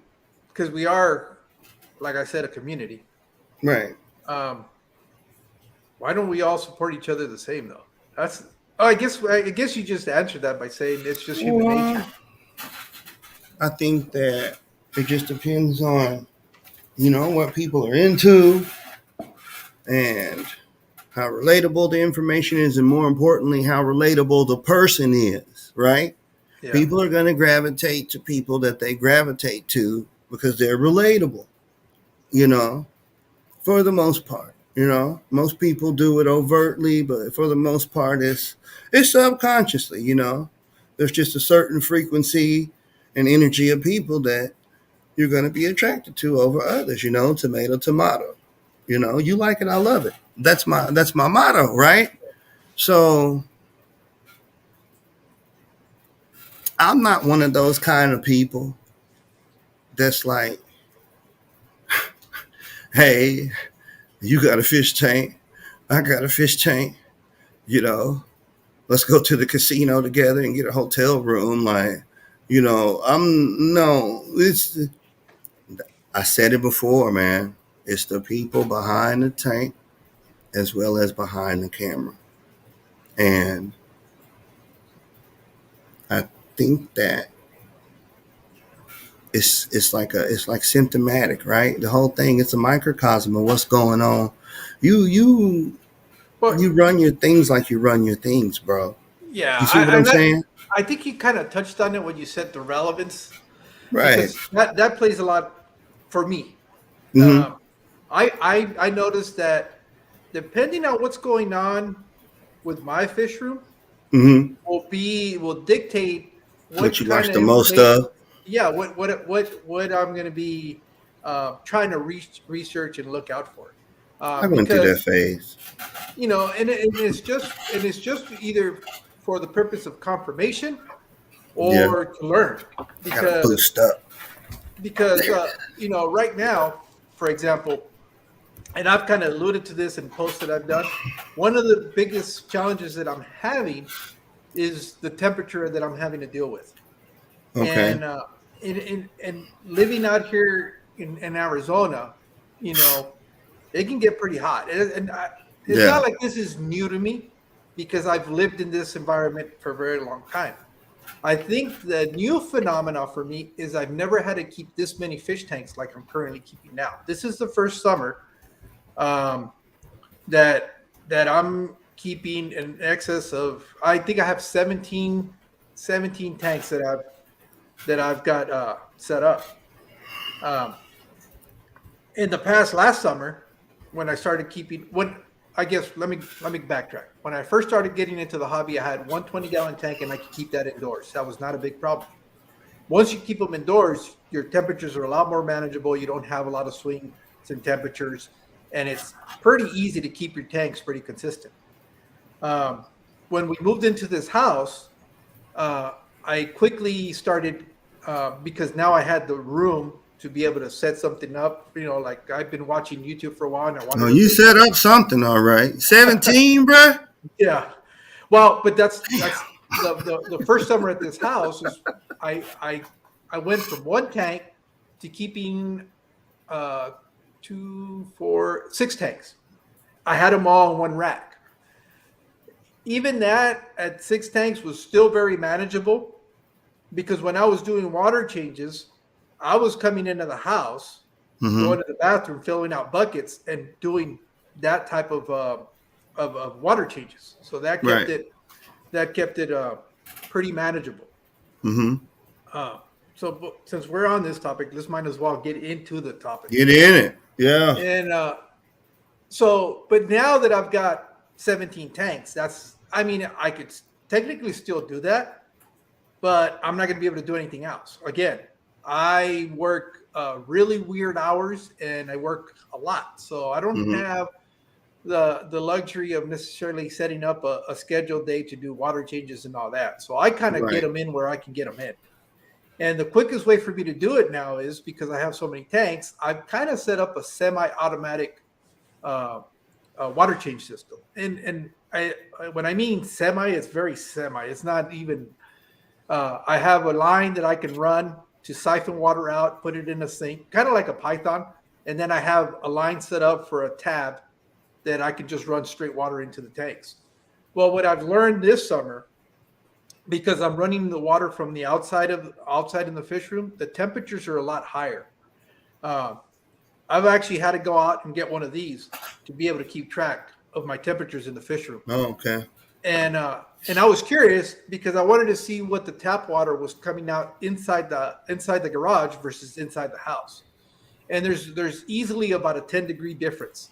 [SPEAKER 2] because we are, like I said, a community.
[SPEAKER 1] right.
[SPEAKER 2] Um, why don't we all support each other the same though? That's. Oh, I guess you just answered that by saying it's just human nature.
[SPEAKER 1] Well, I think that it just depends on, what people are into and how relatable the information is, and more importantly, how relatable the person is, right?
[SPEAKER 2] Yeah.
[SPEAKER 1] People are going to gravitate to people that they gravitate to because they're relatable, you know, for the most part. Most people do it overtly, but for the most part, it's subconsciously. There's just a certain frequency and energy of people that you're going to be attracted to over others. Tomato, tomato. You like it, I love it. That's my motto, right? So I'm not one of those kind of people that's like, hey, you got a fish tank, I got a fish tank, you know, let's go to the casino together and get a hotel room. Like, I'm no, I said it before, man. It's the people behind the tank as well as behind the camera. And I think that it's like symptomatic, right? The whole thing, it's a microcosm of what's going on. You you
[SPEAKER 2] Well,
[SPEAKER 1] you run your things like you run your things, bro.
[SPEAKER 2] yeah,
[SPEAKER 1] You see what I'm saying?
[SPEAKER 2] I think you kind of touched on it when you said the relevance,
[SPEAKER 1] Right.
[SPEAKER 2] because that plays a lot for me.
[SPEAKER 1] Mm-hmm.
[SPEAKER 2] Um, I noticed that depending on what's going on with my fish room
[SPEAKER 1] Mm-hmm.
[SPEAKER 2] will dictate
[SPEAKER 1] What
[SPEAKER 2] what
[SPEAKER 1] you
[SPEAKER 2] kind
[SPEAKER 1] watch
[SPEAKER 2] of
[SPEAKER 1] the most
[SPEAKER 2] information.
[SPEAKER 1] of?
[SPEAKER 2] Yeah, what I'm going to be trying to research and look out for,
[SPEAKER 1] I went through that
[SPEAKER 2] because
[SPEAKER 1] phase.
[SPEAKER 2] and it's just either for the purpose of confirmation
[SPEAKER 1] Yeah.
[SPEAKER 2] or to learn,
[SPEAKER 1] Gotta
[SPEAKER 2] because
[SPEAKER 1] boost up.
[SPEAKER 2] right now, for example, and I've kind of alluded to this in posts that I've done. One of the biggest challenges that I'm having is the temperature that I'm having to deal with,
[SPEAKER 1] Okay.
[SPEAKER 2] and in living out here in Arizona, it can get pretty hot, it's
[SPEAKER 1] Yeah.
[SPEAKER 2] not like this is new to me because I've lived in this environment for a very long time. I think the new phenomena for me is I've never had to keep this many fish tanks like I'm currently keeping now. This is the first summer um, that I'm keeping in excess of. I think I have 17 tanks that I've got set up. Um, in the past last summer, when I started keeping when I guess let me backtrack. When I first started getting into the hobby, I had 120-gallon tank and I could keep that indoors. That was not a big problem. Once you keep them indoors, your temperatures are a lot more manageable. You don't have a lot of swings in temperatures, and it's pretty easy to keep your tanks pretty consistent. Um, when we moved into this house, uh, I quickly started because now I had the room to be able to set something up. Like I've been watching YouTube for a while, and I wanted
[SPEAKER 1] Oh,
[SPEAKER 2] to
[SPEAKER 1] you
[SPEAKER 2] make
[SPEAKER 1] set up something, all right. 17, bruh?
[SPEAKER 2] yeah. Well, but that's the first summer at this house is I went from one tank to keeping uh, two, four, six tanks. I had them all in one rack. Even that at six tanks was still very manageable because when I was doing water changes, I was coming into the house, going
[SPEAKER 1] Mm-hmm.
[SPEAKER 2] to the bathroom, filling out buckets, and doing that type of water changes. So
[SPEAKER 1] Right.
[SPEAKER 2] that kept it pretty manageable.
[SPEAKER 1] Mm-hmm.
[SPEAKER 2] Uh, so since we're on this topic, let's might as well get into the topic.
[SPEAKER 1] Get in it. Yeah.
[SPEAKER 2] And but now that I've got 17 tanks, I mean, I could technically still do that, but I'm not going to be able to do anything else. Again, I work really weird hours and I work a lot. So I don't
[SPEAKER 1] Mm-hmm.
[SPEAKER 2] have the luxury of necessarily setting up a scheduled day to do water changes and all that. So I kind of get
[SPEAKER 1] Right.
[SPEAKER 2] them in where I can get them in. And the quickest way for me to do it now is because I have so many tanks, I've kind of set up a semi-automatic uh, water change system. And when I mean semi, it's very semi. It's not even. I have a line that I can run to siphon water out, put it in a sink, kind of like a Python, and then I have a line set up for a tab that I can just run straight water into the tanks. Well, what I've learned this summer, because I'm running the water from the outside in the fish room, the temperatures are a lot higher. Uh, I've actually had to go out and get one of these to be able to keep track of my temperatures in the fish room.
[SPEAKER 1] Oh, okay.
[SPEAKER 2] And I was curious because I wanted to see what the tap water was coming out inside the garage versus inside the house. And there's easily about a 10-degree difference.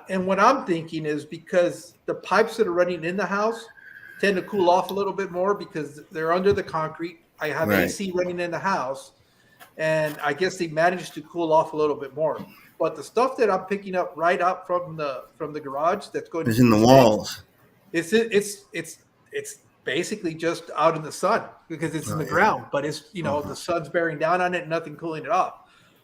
[SPEAKER 2] And what I'm thinking is because the pipes that are running in the house tend to cool off a little bit more because they're under the concrete. I have
[SPEAKER 1] Right.
[SPEAKER 2] AC running in the house, and I guess they managed to cool off a little bit more. But the stuff that I'm picking up right up from the garage that's going
[SPEAKER 1] It's
[SPEAKER 2] into
[SPEAKER 1] in the
[SPEAKER 2] these tanks,
[SPEAKER 1] walls.
[SPEAKER 2] it's basically just out in the sun because it's in
[SPEAKER 1] Oh,
[SPEAKER 2] the
[SPEAKER 1] yeah.
[SPEAKER 2] ground, but it's
[SPEAKER 1] Uh-huh.
[SPEAKER 2] the sun's bearing down on it, nothing cooling it off.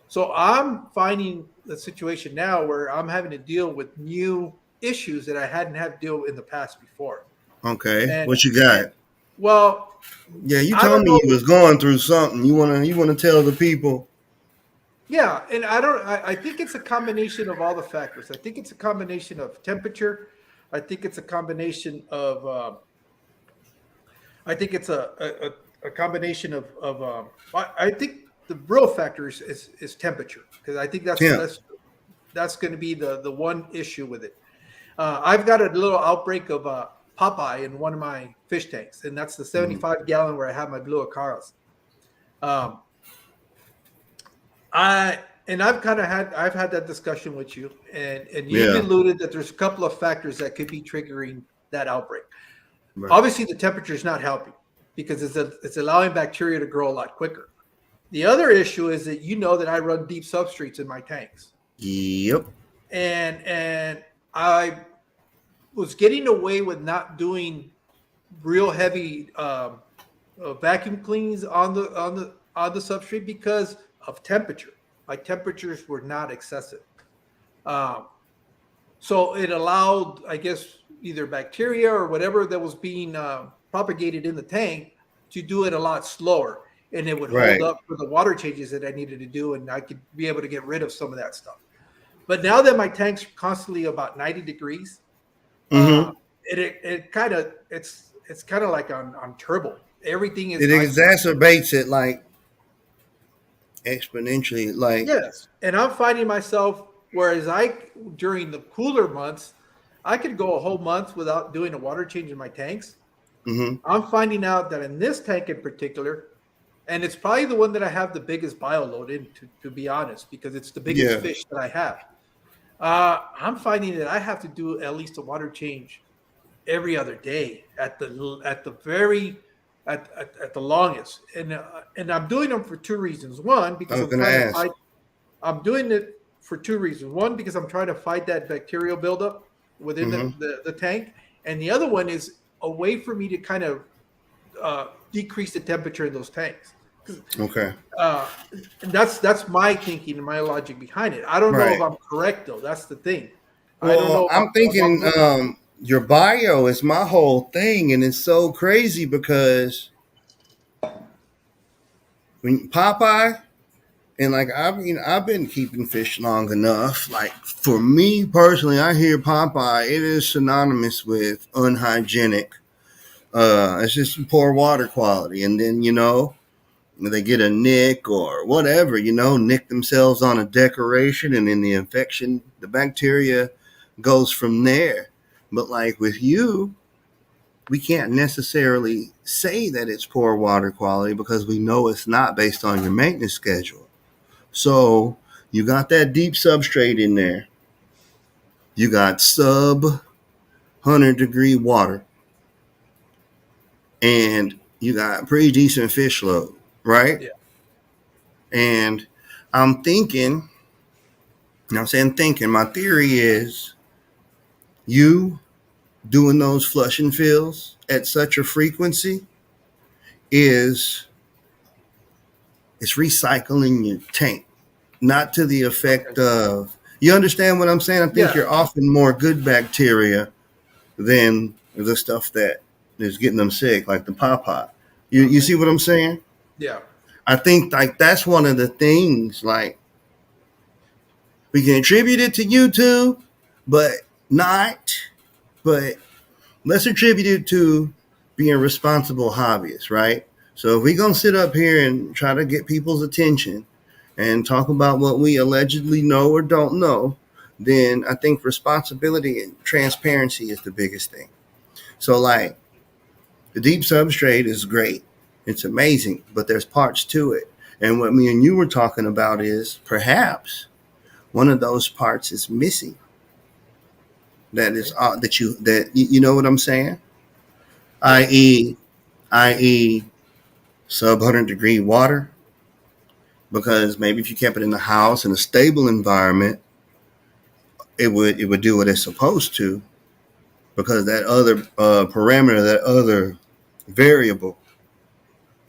[SPEAKER 2] So I'm finding the situation now where I'm having to deal with new issues that I hadn't had to deal with in the past before.
[SPEAKER 1] Okay.
[SPEAKER 2] And
[SPEAKER 1] What you
[SPEAKER 2] and
[SPEAKER 1] got?
[SPEAKER 2] well,
[SPEAKER 1] Yeah, you
[SPEAKER 2] I
[SPEAKER 1] told
[SPEAKER 2] don't
[SPEAKER 1] me
[SPEAKER 2] know.
[SPEAKER 1] you was going through something. You wanna tell the people.
[SPEAKER 2] Yeah, and I don't. I think it's a combination of all the factors. I think it's a combination of temperature. I think it's a combination of. I think it's a combination of. I think the real factor is temperature because I think
[SPEAKER 1] Tim.
[SPEAKER 2] that's going to be the one issue with it. I've got a little outbreak of Popeye in one of my fish tanks, and that's the
[SPEAKER 1] Mhm.
[SPEAKER 2] 75-gallon where I have my blue acaras. Um, I and I've had that discussion with you, and you've
[SPEAKER 1] Yeah.
[SPEAKER 2] alluded that there's a couple of factors that could be triggering that outbreak.
[SPEAKER 1] Right.
[SPEAKER 2] Obviously, the temperature is not helping because it's allowing bacteria to grow a lot quicker. The other issue is that that I run deep substrates in my tanks,
[SPEAKER 1] Yep.
[SPEAKER 2] and I was getting away with not doing real heavy vacuum cleans on the substrate because of temperature. My temperatures were not excessive. Um, so it allowed, I guess, either bacteria or whatever that was being propagated in the tank to do it a lot slower, and it would hold
[SPEAKER 1] Right.
[SPEAKER 2] up for the water changes that I needed to do, and I could be able to get rid of some of that stuff. But now that my tank's constantly about 90 degrees, uh,
[SPEAKER 1] Mm-hmm.
[SPEAKER 2] it kind of it's kind of like on turbo. Everything is
[SPEAKER 1] It
[SPEAKER 2] nice.
[SPEAKER 1] exacerbates it like exponentially. Like,
[SPEAKER 2] Yes, and I'm finding myself, whereas I during the cooler months, I could go a whole month without doing a water change in my tanks.
[SPEAKER 1] mm-hmm.
[SPEAKER 2] I'm finding out that in this tank in particular, and it's probably the one that I have the biggest bio load in, to be honest, because it's the biggest
[SPEAKER 1] Yeah.
[SPEAKER 2] fish that I have. I'm finding that I have to do at least a water change every other day at the very at the longest, and I'm doing them for two reasons. One,
[SPEAKER 1] I
[SPEAKER 2] because
[SPEAKER 1] was
[SPEAKER 2] I'm
[SPEAKER 1] gonna
[SPEAKER 2] trying to
[SPEAKER 1] ask.
[SPEAKER 2] fight. I'm doing it for two reasons. One, because I'm trying to fight that bacterial buildup within
[SPEAKER 1] Mm-hmm.
[SPEAKER 2] the tank, and the other one is a way for me to kind of decrease the temperature in those tanks.
[SPEAKER 1] Okay.
[SPEAKER 2] Uh, and that's my thinking and my logic behind it. I don't know if
[SPEAKER 1] Right.
[SPEAKER 2] I'm correct though. That's the thing. I don't
[SPEAKER 1] Well,
[SPEAKER 2] know
[SPEAKER 1] I'm
[SPEAKER 2] if I'm
[SPEAKER 1] thinking
[SPEAKER 2] looking.
[SPEAKER 1] your bio is my whole thing, and it's so crazy because when Popeye and like I've been keeping fish long enough. Like for me personally, I hear Popeye. It is synonymous with unhygienic. It's just poor water quality, and then they get a nick or whatever, nick themselves on a decoration, and then the infection, the bacteria goes from there. But like with you, we can't necessarily say that it's poor water quality because we know it's not based on your maintenance schedule. So you got that deep substrate in there. You got sub 100-degree water, and you got pretty decent fish load, right?
[SPEAKER 2] Yeah.
[SPEAKER 1] And I'm thinking, I'm saying thinking, my theory is you doing those flush and fills at such a frequency is it's recycling your tank, not to the
[SPEAKER 2] Okay.
[SPEAKER 1] effect of, you understand what I'm saying? I think
[SPEAKER 2] Yeah.
[SPEAKER 1] you're often more good bacteria than the stuff that is getting them sick, like the Popeye. You
[SPEAKER 2] Okay.
[SPEAKER 1] see what I'm saying?
[SPEAKER 2] Yeah.
[SPEAKER 1] I think like that's one of the things, like we can attribute it to YouTube, but not, but let's attribute it to being responsible hobbyists, right? So if we're gonna sit up here and try to get people's attention and talk about what we allegedly know or don't know, then I think responsibility and transparency is the biggest thing. So like the deep substrate is great. It's amazing, but there's parts to it. And what me and you were talking about is perhaps one of those parts is missing. That is
[SPEAKER 2] Okay.
[SPEAKER 1] that you know what I'm saying?
[SPEAKER 2] Yeah.
[SPEAKER 1] I.e., i.e., sub 100-degree water. Because maybe if you kept it in the house in a stable environment, it would do what it's supposed to. Because that other parameter, that other variable,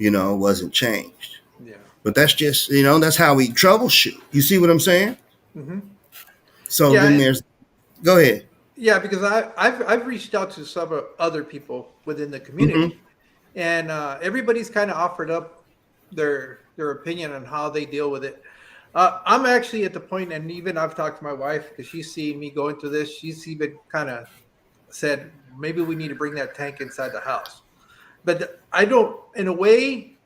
[SPEAKER 1] wasn't changed.
[SPEAKER 2] Yeah.
[SPEAKER 1] But that's just, that's how we troubleshoot. You see what I'm saying?
[SPEAKER 2] Hmm.
[SPEAKER 1] So then
[SPEAKER 2] Yeah.
[SPEAKER 1] there's, go ahead.
[SPEAKER 2] Yeah. Because I've reached out to some other people within the
[SPEAKER 1] Mm-hmm.
[SPEAKER 2] community, and everybody's kind of offered up their opinion on how they deal with it. I'm actually at the point, and even I've talked to my wife because she's seen me going through this. She's even kind of said maybe we need to bring that tank inside the house. But I don't, in a way,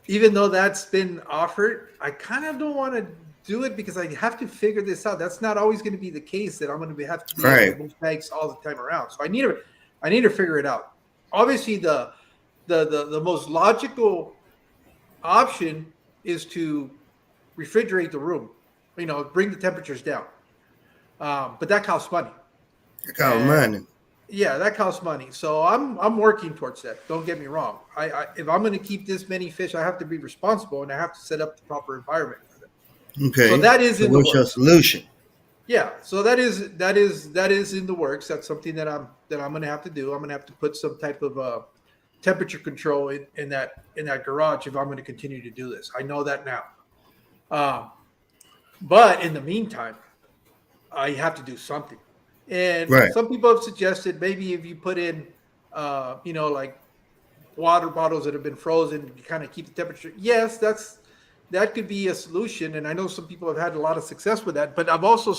[SPEAKER 2] even though that's been offered, I kind of don't want to do it because I have to figure this out. That's not always going to be the case that I'm going to have to be able to
[SPEAKER 1] Right.
[SPEAKER 2] move tanks all the time around. So I need to figure it out. Obviously, the most logical option is to refrigerate the room, bring the temperatures down. But that costs money,
[SPEAKER 1] I got
[SPEAKER 2] and
[SPEAKER 1] money.
[SPEAKER 2] yeah, that costs money. So I'm working towards that. Don't get me wrong. If I'm going to keep this many fish, I have to be responsible and I have to set up the proper environment for them. So
[SPEAKER 1] Okay.
[SPEAKER 2] that is
[SPEAKER 1] So
[SPEAKER 2] in the
[SPEAKER 1] what's your
[SPEAKER 2] works.
[SPEAKER 1] solution?
[SPEAKER 2] Yeah. So that is in the works. That's something that I'm going to have to do. I'm going to have to put some type of temperature control in that garage if I'm going to continue to do this. I know that now. But in the meantime, I have to do something. And
[SPEAKER 1] Right.
[SPEAKER 2] some people have suggested maybe if you put in, like water bottles that have been frozen, you kind of keep the temperature. Yes, that could be a solution, and I know some people have had a lot of success with that. But I've also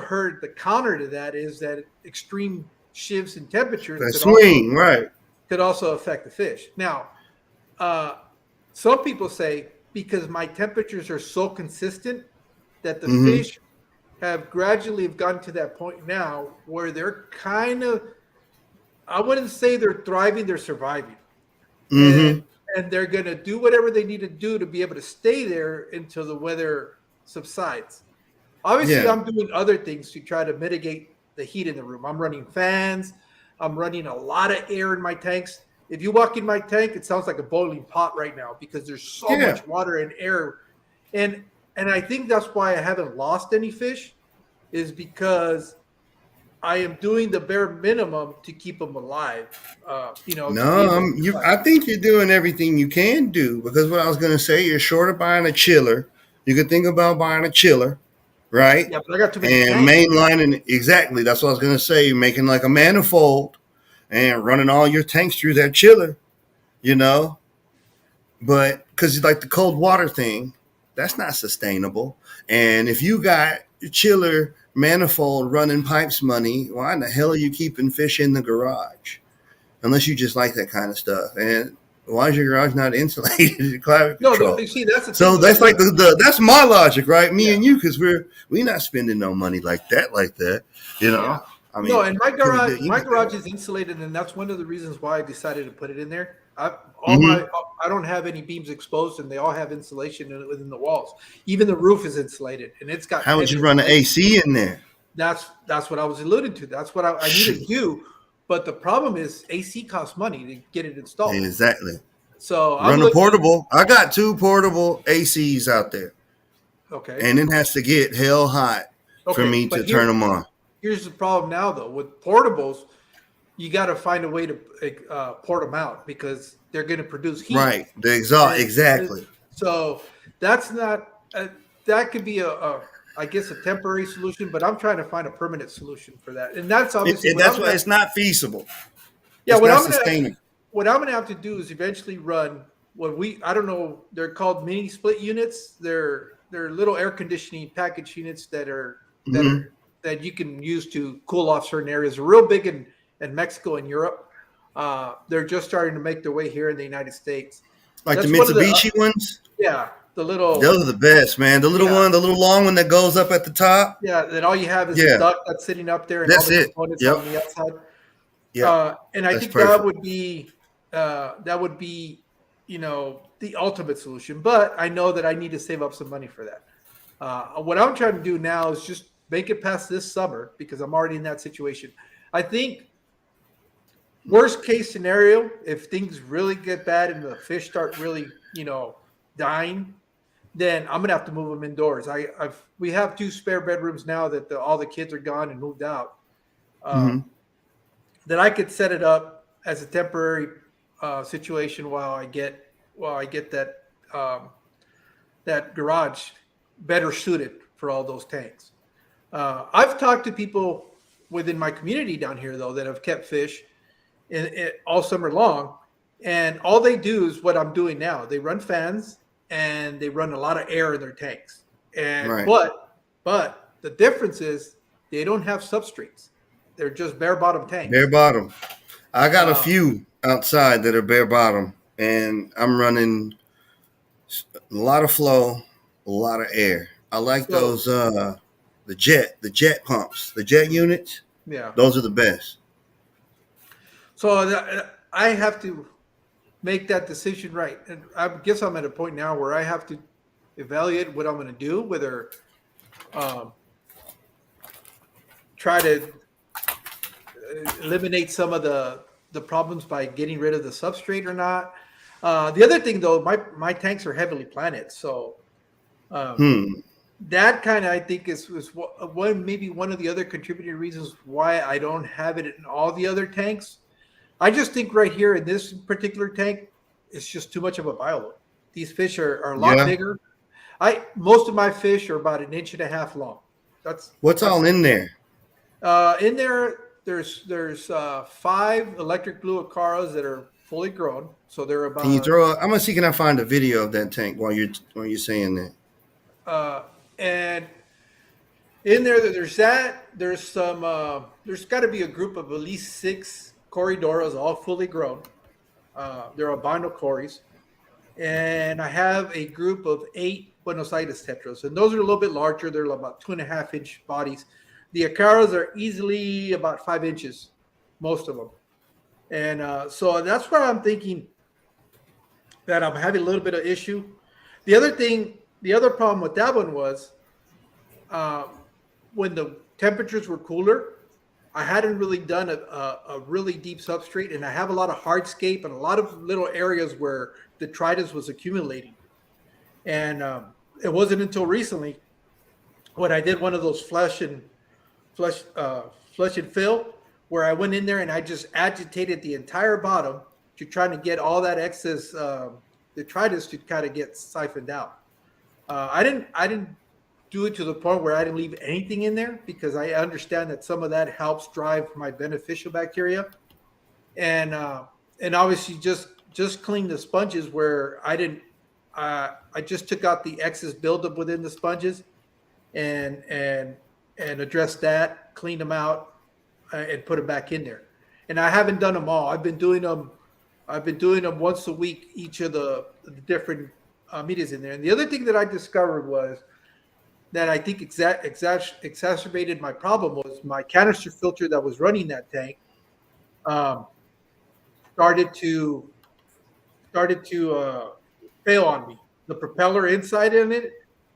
[SPEAKER 2] heard the counter to that is that extreme shifts in temperatures
[SPEAKER 1] That swing, right.
[SPEAKER 2] could also affect the fish. Now, some people say because my temperatures are so consistent that the
[SPEAKER 1] Mm-hmm.
[SPEAKER 2] fish have gradually gotten to that point now where they're kind of, I wouldn't say they're thriving, they're surviving.
[SPEAKER 1] Mm-hmm.
[SPEAKER 2] And they're going to do whatever they need to do to be able to stay there until the weather subsides. Obviously,
[SPEAKER 1] Yeah.
[SPEAKER 2] I'm doing other things to try to mitigate the heat in the room. I'm running fans. I'm running a lot of air in my tanks. If you walk in my tank, it sounds like a boiling pot right now because there's so
[SPEAKER 1] Yeah.
[SPEAKER 2] much water and air. And I think that's why I haven't lost any fish, is because I am doing the bare minimum to keep them alive. To be
[SPEAKER 1] No,
[SPEAKER 2] able to survive.
[SPEAKER 1] I think you're doing everything you can do, because what I was going to say, you're short of buying a chiller. You could think about buying a chiller, right?
[SPEAKER 2] Yeah, but I got too many
[SPEAKER 1] And
[SPEAKER 2] tanks.
[SPEAKER 1] mainlining, exactly. That's what I was going to say. Making like a manifold and running all your tanks through that chiller, you know? But because like the cold water thing, that's not sustainable. And if you got chiller manifold running pipes money, why in the hell are you keeping fish in the garage? Unless you just like that kind of stuff. And why is your garage not insulated? Climate
[SPEAKER 2] No,
[SPEAKER 1] control.
[SPEAKER 2] you see, that's the
[SPEAKER 1] So
[SPEAKER 2] thing, though.
[SPEAKER 1] that's like that's my logic, right? Me
[SPEAKER 2] Yeah,
[SPEAKER 1] and you, because we not spending no money like that. You
[SPEAKER 2] yeah.
[SPEAKER 1] know, I
[SPEAKER 2] No,
[SPEAKER 1] mean,
[SPEAKER 2] and
[SPEAKER 1] could we do? You
[SPEAKER 2] my
[SPEAKER 1] got that?
[SPEAKER 2] garage is insulated, and that's one of the reasons why I decided to put it in there.
[SPEAKER 1] Mm-hmm.
[SPEAKER 2] I don't have any beams exposed, and they all have insulation within the walls. Even the roof is insulated, and it's got
[SPEAKER 1] How would
[SPEAKER 2] heavy
[SPEAKER 1] you run the
[SPEAKER 2] insulation.
[SPEAKER 1] AC in there?
[SPEAKER 2] That's what I was alluding to. That's what I need to do. But the problem is AC costs money to get it installed.
[SPEAKER 1] Exactly.
[SPEAKER 2] So I'm
[SPEAKER 1] Run a
[SPEAKER 2] looking.
[SPEAKER 1] portable. I got 2 portable ACs out there,
[SPEAKER 2] Okay,
[SPEAKER 1] and it has to get hell hot for
[SPEAKER 2] okay,
[SPEAKER 1] me
[SPEAKER 2] but
[SPEAKER 1] to turn them on.
[SPEAKER 2] here's the problem now, though. With portables, you got to find a way to port them out because they're going to produce heat.
[SPEAKER 1] Right. The exhaust.
[SPEAKER 2] And
[SPEAKER 1] Exactly.
[SPEAKER 2] so that's not that could be I guess a temporary solution, but I'm trying to find a permanent solution for that. And that's obviously what I'm
[SPEAKER 1] That's why
[SPEAKER 2] gonna.
[SPEAKER 1] it's not feasible.
[SPEAKER 2] Yeah,
[SPEAKER 1] It's not sustainable.
[SPEAKER 2] what I'm gonna have to do is eventually run what I don't know, they're called mini split units. They're little air conditioning package units
[SPEAKER 1] Mm-hmm.
[SPEAKER 2] that you can use to cool off certain areas. They're real big in Mexico and Europe. They're just starting to make their way here in the United States.
[SPEAKER 1] Like the
[SPEAKER 2] That's one of the
[SPEAKER 1] Mitsubishi ones.
[SPEAKER 2] yeah, the little
[SPEAKER 1] Those are the best, man. The little
[SPEAKER 2] yeah,
[SPEAKER 1] one, the little long one that goes up at the top.
[SPEAKER 2] yeah, that all you have is a
[SPEAKER 1] Yeah,
[SPEAKER 2] duct that's sitting up there and all
[SPEAKER 1] that's
[SPEAKER 2] the
[SPEAKER 1] it.
[SPEAKER 2] components
[SPEAKER 1] Yep.
[SPEAKER 2] on the outside.
[SPEAKER 1] Yep.
[SPEAKER 2] And I
[SPEAKER 1] That's
[SPEAKER 2] think that
[SPEAKER 1] perfect.
[SPEAKER 2] would be, the ultimate solution. But I know that I need to save up some money for that. What I'm trying to do now is just make it past this summer because I'm already in that situation. I think worst case scenario, if things really get bad and the fish start really, dying, then I'm gonna have to move them indoors. We have 2 spare bedrooms now that all the kids are gone and moved out.
[SPEAKER 1] Mm-hmm.
[SPEAKER 2] Um, that I could set it up as a temporary situation while I get that that garage better suited for all those tanks. I've talked to people within my community down here though that have kept fish all summer long, and all they do is what I'm doing now. They run fans and they run a lot of air in their tanks. And
[SPEAKER 1] Right.
[SPEAKER 2] but the difference is they don't have substrates. They're just bare bottom
[SPEAKER 1] Bare
[SPEAKER 2] tanks.
[SPEAKER 1] bottom. I got a
[SPEAKER 2] Uh,
[SPEAKER 1] few outside that are bare bottom, and I'm running a lot of flow, a lot of air. I like
[SPEAKER 2] so
[SPEAKER 1] those the jet pumps, the jet units.
[SPEAKER 2] yeah.
[SPEAKER 1] Those are the best.
[SPEAKER 2] So I have to make that decision right. And I guess I'm at a point now where I have to evaluate what I'm going to do, whether um, try to eliminate some of the problems by getting rid of the substrate or not. The other thing, though, my tanks are heavily planted, so um,
[SPEAKER 1] Hmm.
[SPEAKER 2] that kind of I think is maybe one of the other contributing reasons why I don't have it in all the other tanks. I just think right here in this particular tank, it's just too much of a bioload. These fish are a lot
[SPEAKER 1] Yeah.
[SPEAKER 2] bigger. Most of my fish are about 1.5 inches long.
[SPEAKER 1] What's
[SPEAKER 2] That's
[SPEAKER 1] all in there?
[SPEAKER 2] in there. There's 5 electric blue acaras that are fully grown, so they're
[SPEAKER 1] Can you
[SPEAKER 2] about
[SPEAKER 1] throw? I'm gonna see. Can I find a video of that tank while you're saying that?
[SPEAKER 2] and in there there's that. There's some. There's got to be a group of at least 6 corridoras, all fully grown. They're albino corys, and I have a group of 8 Buenos Aires tetras, and those are a little bit larger. They're about 2.5 inch bodies. The acaras are easily about 5 inches, most of them, and so that's where I'm thinking that I'm having a little bit of issue. The other problem with that one was uh, when the temperatures were cooler. I hadn't really done a really deep substrate, and I have a lot of hardscape and a lot of little areas where detritus was accumulating. And it wasn't until recently when I did one of those flesh flesh and fill, where I went in there and I just agitated the entire bottom to try to get all that excess detritus to kind of get siphoned out. I didn't do it to the point where I didn't leave anything in there because I understand that some of that helps drive my beneficial bacteria, and obviously just clean the sponges where I didn't. I just took out the excess buildup within the sponges and addressed that, cleaned them out, and put them back in there. And I haven't done them all. I've been doing them. I've been doing them once a week, each of the different medias in there. And the other thing that I discovered was that I think exacerbated my problem was my canister filter that was running that tank um, started to fail on me. The propeller inside in it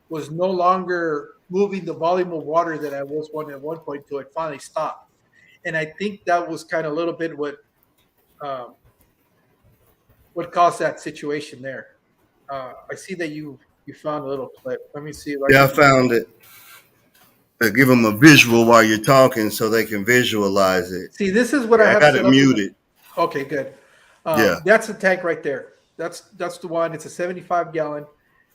[SPEAKER 2] was no longer moving the volume of water that I was wanting at one point to. It finally stopped, and I think that was kind of a little bit um, what caused that situation there. I see that you found a little clip. Let me see if I
[SPEAKER 1] Yeah, I
[SPEAKER 2] can.
[SPEAKER 1] found it. Give them a visual while you're talking so they can visualize it.
[SPEAKER 2] See, this is what I
[SPEAKER 1] Yeah, I
[SPEAKER 2] have
[SPEAKER 1] got it
[SPEAKER 2] set up in
[SPEAKER 1] muted.
[SPEAKER 2] Okay, good.
[SPEAKER 1] Yeah.
[SPEAKER 2] That's the tank right there. That's the one. It's a 75 gallon.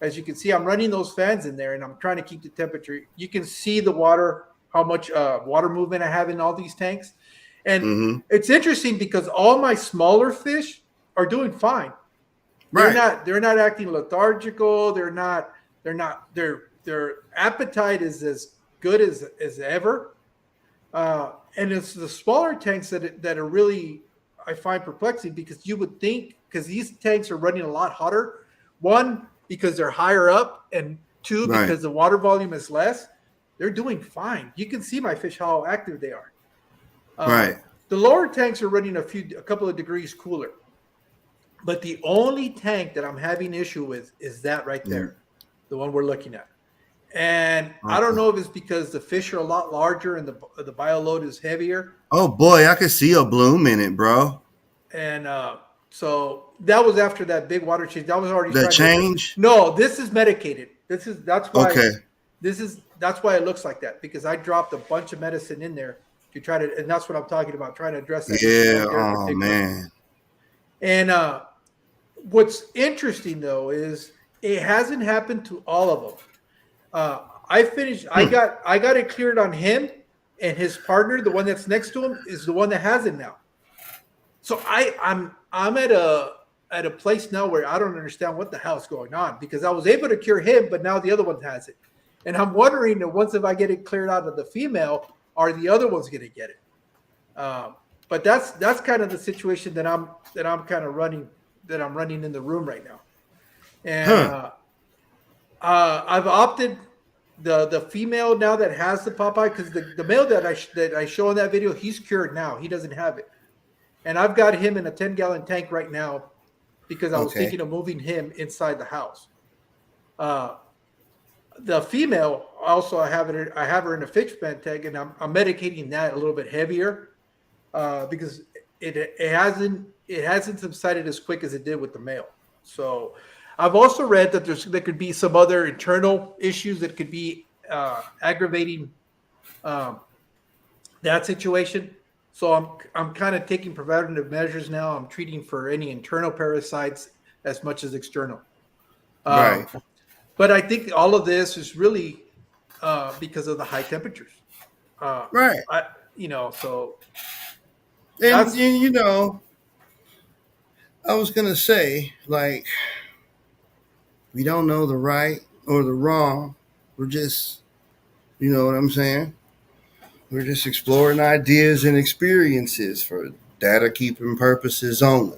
[SPEAKER 2] As you can see, I'm running those fans in there, and I'm trying to keep the temperature. You can see the water, how much water movement I have in all these tanks, and
[SPEAKER 1] Mm-hmm.
[SPEAKER 2] it's interesting because all my smaller fish are doing fine.
[SPEAKER 1] Right.
[SPEAKER 2] They're not acting lethargical. Their appetite is as good as ever. And it's the smaller tanks that are really I find perplexing because you would think because these tanks are running a lot hotter. One because they're higher up, and two
[SPEAKER 1] Right.
[SPEAKER 2] because the water volume is less. They're doing fine. You can see my fish how active they are. Uh,
[SPEAKER 1] Right.
[SPEAKER 2] the lower tanks are running a couple of degrees cooler, but the only tank that I'm having issue with is that right
[SPEAKER 1] Yeah.
[SPEAKER 2] there, the one we're looking at. And I don't
[SPEAKER 1] Okay.
[SPEAKER 2] know if it's because the fish are a lot larger and the bioload is heavier.
[SPEAKER 1] Oh boy, I can see a bloom in it, bro.
[SPEAKER 2] And so that was after that big water change. That was already
[SPEAKER 1] The
[SPEAKER 2] starting to address.
[SPEAKER 1] change.
[SPEAKER 2] No, this is medicated.
[SPEAKER 1] Okay.
[SPEAKER 2] That's why it looks like that because I dropped a bunch of medicine in there to try to, and that's what I'm talking about, trying to address that issue
[SPEAKER 1] Yeah.
[SPEAKER 2] right there in
[SPEAKER 1] Oh
[SPEAKER 2] particular.
[SPEAKER 1] man.
[SPEAKER 2] And what's interesting though is it hasn't happened to all of them. I finished. I got it cleared on him, and his partner, the one that's next to him, is the one that has it now. So I'm at a place now where I don't understand what the hell's going on because I was able to cure him, but now the other one has it, and I'm wondering that once if I get it cleared out of the female, are the other ones going to get it? But that's kind of the situation that I'm kind of running that I'm running in the room right now, and
[SPEAKER 1] Huh.
[SPEAKER 2] I've opted the female now that has the Popeye because the male that I show in that video, he's cured now. He doesn't have it, and I've got him in a 10-gallon tank right now because I was
[SPEAKER 1] Okay.
[SPEAKER 2] thinking of moving him inside the house. Uh, the female also I have her in a fish pen tank, and I'm medicating that a little bit heavier because it hasn't subsided as quick as it did with the male. So I've also read that there could be some other internal issues that could be aggravating um, that situation. So I'm kind of taking preventative measures now. I'm treating for any internal parasites as much as external.
[SPEAKER 1] Right.
[SPEAKER 2] Um, but I think all of this is really because of the high temperatures. Uh,
[SPEAKER 1] Right.
[SPEAKER 2] I, so
[SPEAKER 1] And
[SPEAKER 2] that's
[SPEAKER 1] you know, I was gonna say, like, we don't know the right or the wrong. We're just, you know what I'm saying? We're just exploring ideas and experiences for data keeping purposes only.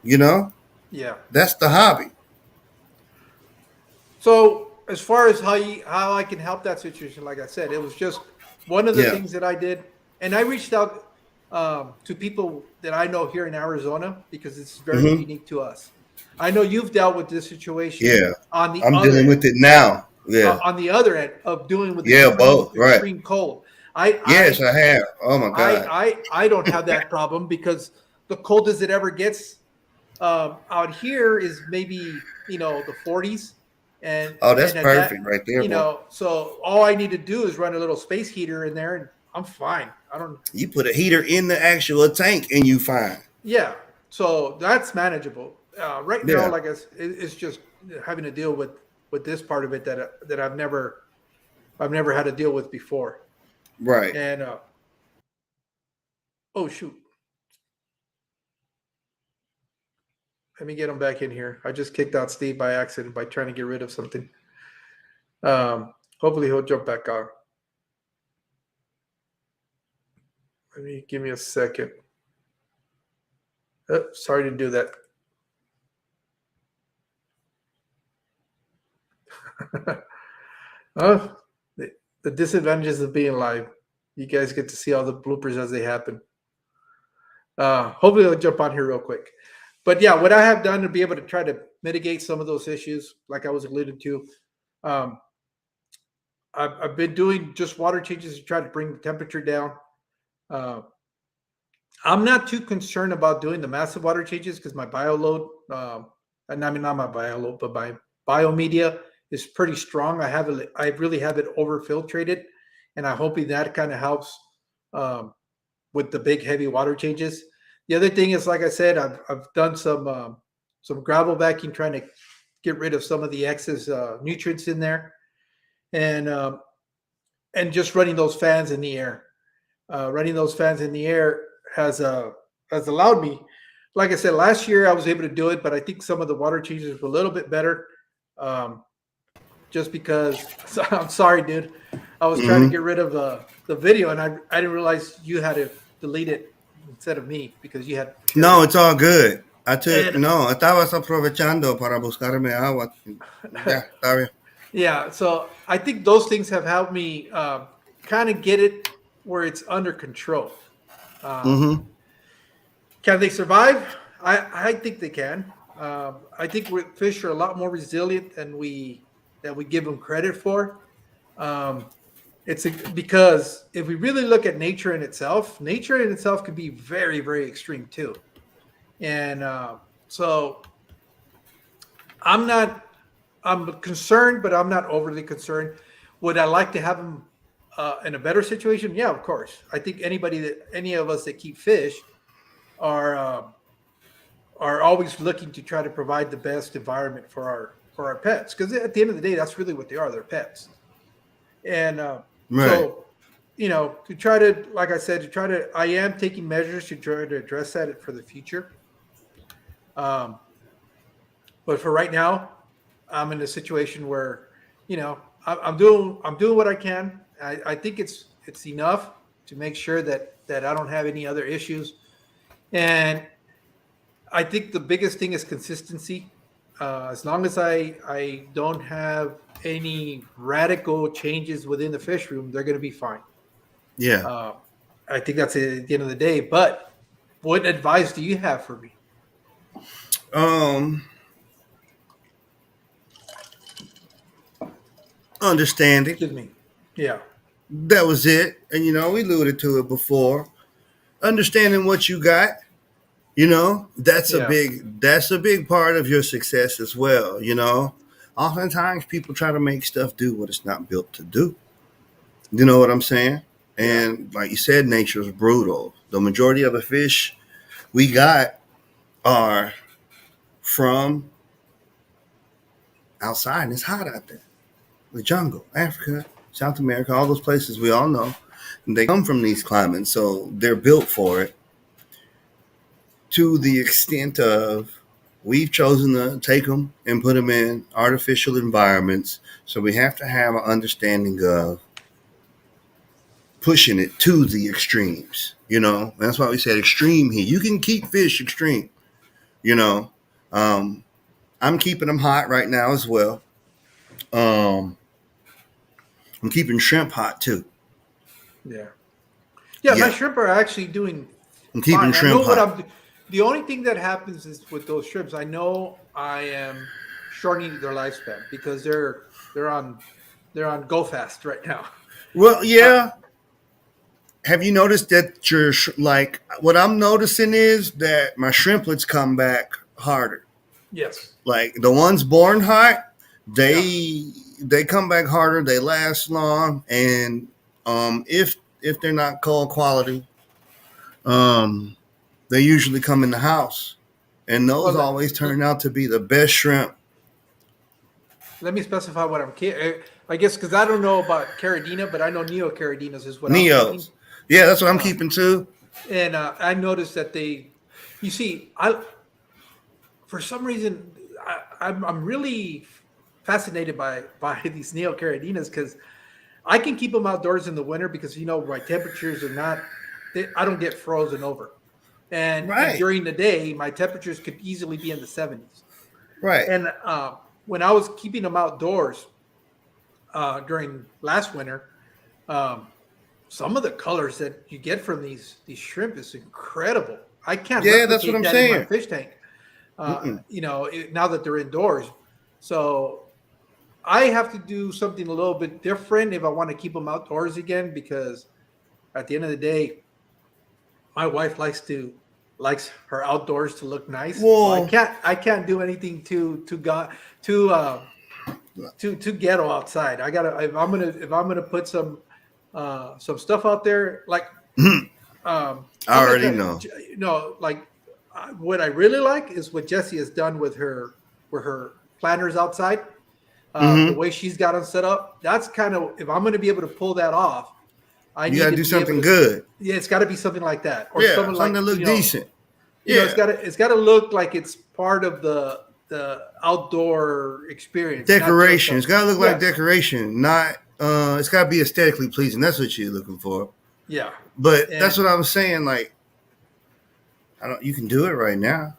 [SPEAKER 1] You know?
[SPEAKER 2] yeah.
[SPEAKER 1] That's the hobby.
[SPEAKER 2] So as far as how I can help that situation, like I said, it was just one of the
[SPEAKER 1] Yeah.
[SPEAKER 2] things that I did, and I reached out to people that I know here in Arizona because it's very
[SPEAKER 1] Hmm.
[SPEAKER 2] unique to us. I know you've dealt with this situation
[SPEAKER 1] Yeah.
[SPEAKER 2] on the
[SPEAKER 1] I'm
[SPEAKER 2] other
[SPEAKER 1] dealing
[SPEAKER 2] end,
[SPEAKER 1] with it now. Yeah.
[SPEAKER 2] on the other end of doing with
[SPEAKER 1] Yeah,
[SPEAKER 2] extreme
[SPEAKER 1] both. Right.
[SPEAKER 2] extreme cold. I
[SPEAKER 1] Yes,
[SPEAKER 2] I
[SPEAKER 1] I have. Oh my God.
[SPEAKER 2] I don't have that problem because the coldest it ever gets out here is maybe the 40s,
[SPEAKER 1] Oh, that's
[SPEAKER 2] and at that,
[SPEAKER 1] perfect right there, boy.
[SPEAKER 2] so all I need to do is run a little space heater in there, and I'm fine. I don't.
[SPEAKER 1] You put a heater in the actual tank and you fine.
[SPEAKER 2] Yeah, so that's manageable. Right now,
[SPEAKER 1] Yeah.
[SPEAKER 2] like it's just having to deal with this part of it that I've never had to deal with before.
[SPEAKER 1] Right.
[SPEAKER 2] And oh shoot, let me get him back in here. I just kicked out Steve by accident by trying to get rid of something. Hopefully he'll jump back on. Let me give me a second. Oh, sorry to do that. Oh, the disadvantages of being live. You guys get to see all the bloopers as they happen. Hopefully, I'll jump on here real quick. But yeah, what I have done to be able to try to mitigate some of those issues, like I was alluded to, um, I've been doing just water changes to try to bring the temperature down. Uh, I'm not too concerned about doing the massive water changes because my bio load, and I mean not my bio load, but my biomedia is pretty strong. I really have it over filtrated, and I'm hoping that kind of helps um, with the big heavy water changes. The other thing is, like I said, I've done some gravel vacuum trying to get rid of some of the excess nutrients in there, and um, and just running those fans in the air. Running those fans in the air has allowed me. Like I said, last year I was able to do it, but I think some of the water changes were a little bit better. Um, just because I'm sorry, dude. I was trying to
[SPEAKER 1] Hmm.
[SPEAKER 2] get rid of the video, and I didn't realize you had to delete it instead of me because you had shared
[SPEAKER 1] No,
[SPEAKER 2] it.
[SPEAKER 1] it's all good.
[SPEAKER 2] And
[SPEAKER 1] No, estabas aprovechando para buscarme agua. Ya, está bien.
[SPEAKER 2] yeah, so I think those things have helped me kind of get it where it's under control. Um,
[SPEAKER 1] Mm-hmm.
[SPEAKER 2] Can they survive? I think they can. I think fish are a lot more resilient than we give them credit for. Um, because if we really look at nature in itself can be very, very extreme too. And so I'm not. I'm concerned, but I'm not overly concerned. Would I like to have them in a better situation? Yeah, of course. I think any of us that keep fish are. Are always looking to try to provide the best environment for our pets because at the end of the day that's really what they are, they're pets. And
[SPEAKER 1] Right.
[SPEAKER 2] so to try to, like I said, I am taking measures to try to address that for the future. um, but for right now I'm in a situation where I'm doing what I can. I think it's enough to make sure that I don't have any other issues. And I think the biggest thing is consistency. As long as I don't have any radical changes within the fish room, they're going to be fine.
[SPEAKER 1] Yeah.
[SPEAKER 2] Uh, I think that's it at the end of the day. But what advice do you have for me?
[SPEAKER 1] Um, Understanding.
[SPEAKER 2] Excuse me. Yeah,
[SPEAKER 1] That was it. And we alluded to it before. Understanding what you got,
[SPEAKER 2] yeah,
[SPEAKER 1] that's a big part of your success as well. Oftentimes people try to make stuff do what it's not built to do. You know what I'm saying?
[SPEAKER 2] yeah,
[SPEAKER 1] And like you said, nature is brutal. the majority of the fish we got are from outside, and it's hot out there. The jungle, Africa, South America, all those places we all know. And they come from these climates, so they're built for it. To the extent of we've chosen to take them and put them in artificial environments, so we have to have an understanding of pushing it to the extremes. That's why we said extreme heat. You can keep fish extreme. You know, um, I'm keeping them hot right now as well. Um, I'm keeping shrimp hot too.
[SPEAKER 2] Yeah. Yeah, my
[SPEAKER 1] Yeah,
[SPEAKER 2] shrimp are actually doing
[SPEAKER 1] I'm keeping
[SPEAKER 2] fine. I know
[SPEAKER 1] shrimp
[SPEAKER 2] what
[SPEAKER 1] hot.
[SPEAKER 2] I'm. The only thing that happens is with those shrimps. I know I am shortening their lifespan because they're on go fast right now.
[SPEAKER 1] Well,
[SPEAKER 2] Uh,
[SPEAKER 1] yeah. Have you noticed that like what I'm noticing is that my shrimplets come back harder.
[SPEAKER 2] yes.
[SPEAKER 1] Like the ones born hot,
[SPEAKER 2] Yeah.
[SPEAKER 1] they come back harder. They last long, and if they're not cold quality, um, they usually come in the house, and those
[SPEAKER 2] Well,
[SPEAKER 1] always turn out to be the best shrimp.
[SPEAKER 2] let me specify what I guess because I don't know about Caridina, but I know Neo Caridinas is what I'm keeping.
[SPEAKER 1] Neos, yeah, that's what I'm
[SPEAKER 2] Uh,
[SPEAKER 1] keeping too.
[SPEAKER 2] and I noticed that you see, I for some reason I'm really fascinated by these Neo Caridinas because I can keep them outdoors in the winter because my temperatures are not. I don't get frozen over, and
[SPEAKER 1] Right,
[SPEAKER 2] during the day my temperatures could easily be in the 70s.
[SPEAKER 1] right.
[SPEAKER 2] And when I was keeping them outdoors during last winter, um, some of the colors that you get from these shrimp is incredible. I can't
[SPEAKER 1] Yeah, that's what
[SPEAKER 2] replicate
[SPEAKER 1] I'm
[SPEAKER 2] that in my
[SPEAKER 1] saying.
[SPEAKER 2] fish tank.
[SPEAKER 1] Mm-mm.
[SPEAKER 2] Now that they're indoors, so I have to do something a little bit different if I want to keep them outdoors again because at the end of the day, my wife likes her outdoors to look nice. So I
[SPEAKER 1] Well,
[SPEAKER 2] can't do anything too too ghetto outside. I gotta if I'm gonna put some stuff out there like
[SPEAKER 1] I
[SPEAKER 2] I'm gonna
[SPEAKER 1] already
[SPEAKER 2] tell
[SPEAKER 1] know.
[SPEAKER 2] like what I really like is what Jessie has done with her planters outside. The
[SPEAKER 1] Hmm.
[SPEAKER 2] way she's got them set up, that's kind of if I'm going to be able to pull that off, I
[SPEAKER 1] You
[SPEAKER 2] need
[SPEAKER 1] got to
[SPEAKER 2] to
[SPEAKER 1] do
[SPEAKER 2] be able
[SPEAKER 1] something
[SPEAKER 2] to.
[SPEAKER 1] good.
[SPEAKER 2] Yeah, it's got to be something like that, or
[SPEAKER 1] Yeah,
[SPEAKER 2] something
[SPEAKER 1] something
[SPEAKER 2] like
[SPEAKER 1] that look decent. Yeah,
[SPEAKER 2] it's got to look like it's part of the outdoor experience, not just
[SPEAKER 1] decoration.
[SPEAKER 2] a
[SPEAKER 1] It's got to look like
[SPEAKER 2] yes,
[SPEAKER 1] decoration, not. It's got to be aesthetically pleasing. That's what you're looking for.
[SPEAKER 2] yeah,
[SPEAKER 1] But that's
[SPEAKER 2] and
[SPEAKER 1] what I was saying. Like, I don't. You can do it right now.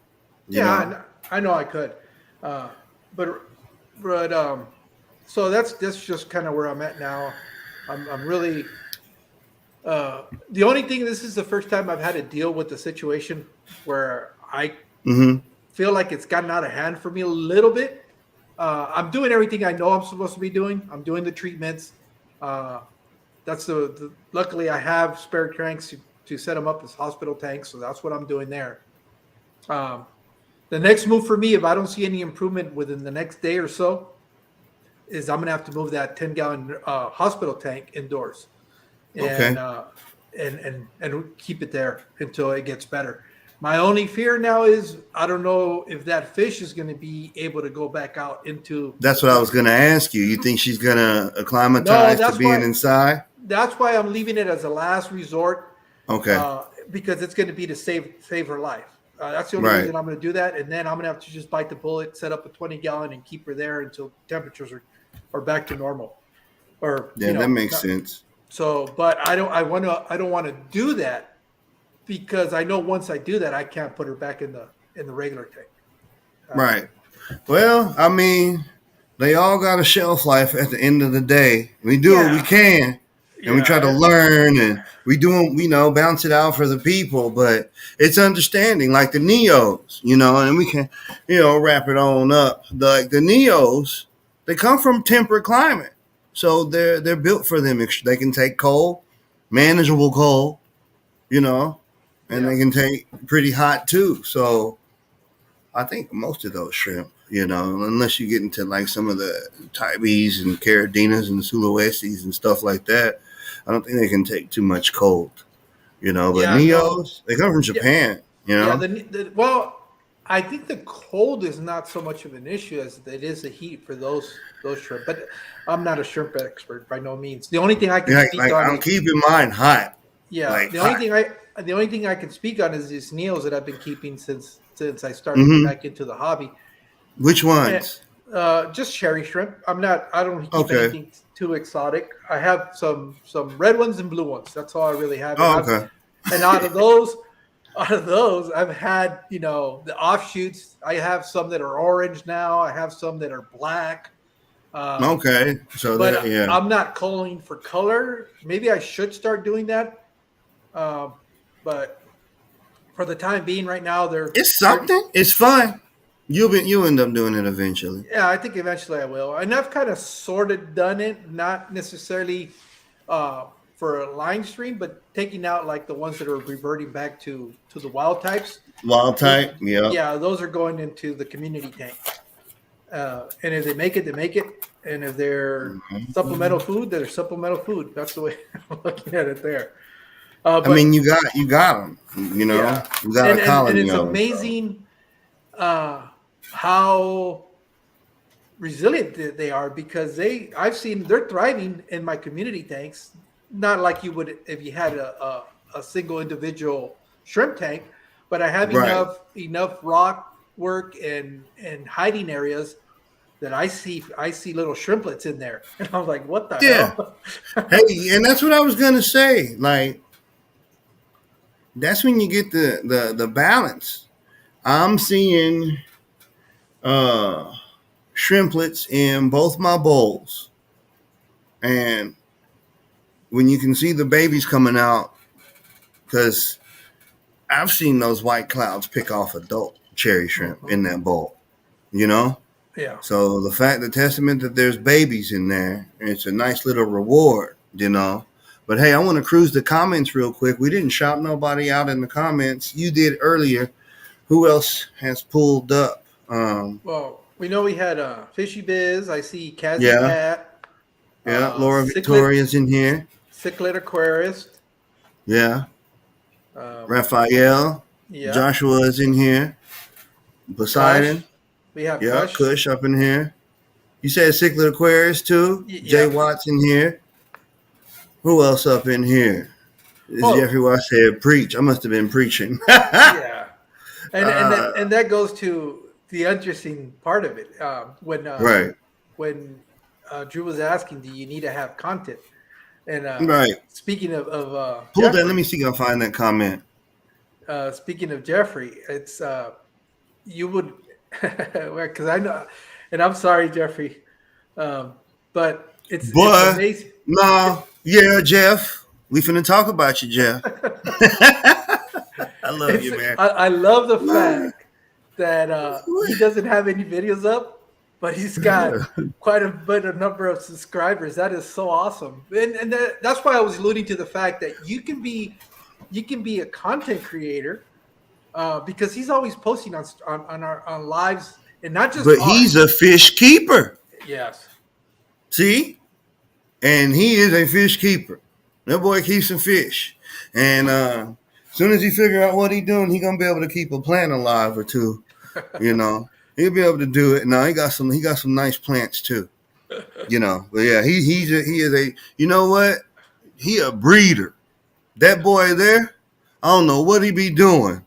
[SPEAKER 1] You
[SPEAKER 2] yeah,
[SPEAKER 1] know.
[SPEAKER 2] I know I could, uh, but but so that's just kind of where I'm at now. I'm really the only thing. This is the first time I've had to deal with a situation where I
[SPEAKER 1] Hmm.
[SPEAKER 2] feel like it's gotten out of hand for me a little bit. I'm doing everything I know I'm supposed to be doing. I'm doing the treatments. Uh, that's luckily I have spare tanks to set them up as hospital tanks, so that's what I'm doing there. Um, the next move for me, if I don't see any improvement within the next day or so, is I'm gonna have to move that 10-gallon hospital tank indoors and
[SPEAKER 1] Okay.
[SPEAKER 2] keep it there until it gets better. My only fear now is I don't know if that fish is going to be able to go back out into the
[SPEAKER 1] That's what I was
[SPEAKER 2] field.
[SPEAKER 1] gonna ask you. You think she's gonna
[SPEAKER 2] No,
[SPEAKER 1] acclimatize to being inside?
[SPEAKER 2] that's why I'm leaving it as a last resort
[SPEAKER 1] Okay.
[SPEAKER 2] because it's going to be to save her life. That's the only
[SPEAKER 1] Right.
[SPEAKER 2] reason I'm going to do that, and then I'm going to have to just bite the bullet, set up a 20-gallon, and keep her there until temperatures are back to normal, or
[SPEAKER 1] Yeah, that makes
[SPEAKER 2] not,
[SPEAKER 1] sense.
[SPEAKER 2] so. But I don't want to do that because I know once I do that, I can't put her back in the regular tank. Uh,
[SPEAKER 1] Right. Well, I mean, they all got a shelf life at the end of the day. We do what we
[SPEAKER 2] yeah,
[SPEAKER 1] can and we try to
[SPEAKER 2] yeah,
[SPEAKER 1] learn and we do, bounce it out for the people, but it's understanding like the Neos, and we can, wrap it on up. Like the Neos, they come from temperate climate. So they're built for them. They can take cold, manageable cold, you know, and
[SPEAKER 2] yeah,
[SPEAKER 1] they can take pretty hot too. So I think most of those shrimp, unless you get into like some of the Tybes and Caradinas and Sulawesi's and stuff like that, I don't think they can take too much cold. But
[SPEAKER 2] Yeah, no,
[SPEAKER 1] Neos, they come from
[SPEAKER 2] yeah,
[SPEAKER 1] Japan.
[SPEAKER 2] yeah. Well, I think the cold is not so much of an issue as it is the heat for those shrimp. But I'm not a shrimp expert by no means. The only thing I can speak
[SPEAKER 1] Like
[SPEAKER 2] on
[SPEAKER 1] I'm
[SPEAKER 2] is
[SPEAKER 1] keeping mine hot,
[SPEAKER 2] yeah.
[SPEAKER 1] like hot.
[SPEAKER 2] The only thing I can speak on is these Neos that I've been keeping since I started
[SPEAKER 1] Hmm.
[SPEAKER 2] back into the hobby.
[SPEAKER 1] Which
[SPEAKER 2] And,
[SPEAKER 1] ones?
[SPEAKER 2] just cherry shrimp. I don't keep
[SPEAKER 1] Okay.
[SPEAKER 2] anything too exotic. I have some red ones and blue ones. That's all I really have.
[SPEAKER 1] Oh, okay.
[SPEAKER 2] And out of those, I've had the offshoots. I have some that are orange now. I have some that are black. Um,
[SPEAKER 1] Okay. So that,
[SPEAKER 2] but
[SPEAKER 1] yeah,
[SPEAKER 2] I'm not calling for color. Maybe I should start doing that. Um, but for the time being, right now they're
[SPEAKER 1] it's
[SPEAKER 2] pretty.
[SPEAKER 1] something. It's fun. You end up doing it eventually.
[SPEAKER 2] Yeah, I think eventually I will. And I've kind of sort of done it, not necessarily for a line stream, but taking out like the ones that are reverting back to the wild types.
[SPEAKER 1] Wild
[SPEAKER 2] Those,
[SPEAKER 1] type. Yep.
[SPEAKER 2] yeah, those are going into the community tank. And if they make it, they make it. And if they're supplemental food, they're supplemental food. That's the way I'm looking at it there.
[SPEAKER 1] I mean,
[SPEAKER 2] But
[SPEAKER 1] you got them.
[SPEAKER 2] yeah,
[SPEAKER 1] You got a
[SPEAKER 2] and
[SPEAKER 1] colony
[SPEAKER 2] it's
[SPEAKER 1] of them. So.
[SPEAKER 2] amazing how resilient they are because I've seen they're thriving in my community tanks, not like you would if you had a single individual shrimp tank, but I have
[SPEAKER 1] Right.
[SPEAKER 2] enough rock work and hiding areas that I see little shrimplets in there, and I'm like, what the
[SPEAKER 1] Yeah.
[SPEAKER 2] hell?
[SPEAKER 1] Hey, and that's what I was gonna say. Like that's when you get the balance. I'm seeing uh shrimplets in both my bowls, and when you can see the babies coming out, because I've seen those white clouds pick off adult cherry shrimp
[SPEAKER 2] Mhm.
[SPEAKER 1] in that bowl. You know,
[SPEAKER 2] Yeah.
[SPEAKER 1] so the testament that there's babies in there, it's a nice little reward. But hey, I want to cruise the comments real quick. We didn't shout nobody out in the comments. You did earlier. Who else has pulled up?
[SPEAKER 2] Well, we know we had Fishy Biz. I see Kazzy
[SPEAKER 1] Yeah,
[SPEAKER 2] Cat,
[SPEAKER 1] yeah. Laura
[SPEAKER 2] Cichlid
[SPEAKER 1] Victoria's in here.
[SPEAKER 2] Cichlid Aquarist.
[SPEAKER 1] Yeah,
[SPEAKER 2] Um,
[SPEAKER 1] Raphael,
[SPEAKER 2] yeah,
[SPEAKER 1] Joshua is in here.
[SPEAKER 2] Kush.
[SPEAKER 1] Poseidon,
[SPEAKER 2] We have
[SPEAKER 1] yeah,
[SPEAKER 2] Kush.
[SPEAKER 1] Kush up in here. You said Cichlid Aquarius too. Jay
[SPEAKER 2] Yep.
[SPEAKER 1] Watts in here. Who else up in here? Is
[SPEAKER 2] Oh,
[SPEAKER 1] Jeffrey Watts said preach? I must have been preaching.
[SPEAKER 2] yeah.
[SPEAKER 1] uh,
[SPEAKER 2] And that goes to the interesting part of it.
[SPEAKER 1] right,
[SPEAKER 2] When Drew was asking, do you need to have content? And
[SPEAKER 1] right.
[SPEAKER 2] speaking
[SPEAKER 1] Pull that. Let me
[SPEAKER 2] Jeffrey,
[SPEAKER 1] see if I can find that comment.
[SPEAKER 2] speaking of Jeffrey, it's you would because I know, and I'm sorry, Jeffrey, but it's
[SPEAKER 1] But
[SPEAKER 2] amazing.
[SPEAKER 1] no,
[SPEAKER 2] It,
[SPEAKER 1] yeah, Jeff. We finna talk about you, Jeff. I love
[SPEAKER 2] it's
[SPEAKER 1] you, man.
[SPEAKER 2] I love the
[SPEAKER 1] Man,
[SPEAKER 2] fact that he doesn't have any videos up, but he's got quite a bit of number of subscribers. That is so awesome, and that's why I was alluding to the fact that you can be a content creator because he's always posting on lives and not just
[SPEAKER 1] But he's
[SPEAKER 2] ours.
[SPEAKER 1] a fish keeper.
[SPEAKER 2] Yes.
[SPEAKER 1] See, and he is a fish keeper. That boy keeps some fish, and as soon as he figure out what he doing, he gonna be able to keep a plant alive or two. He'll be able to do it. Now he got some nice plants too. But yeah, he is a you know what? He a breeder. That boy there, I don't know what he be doing,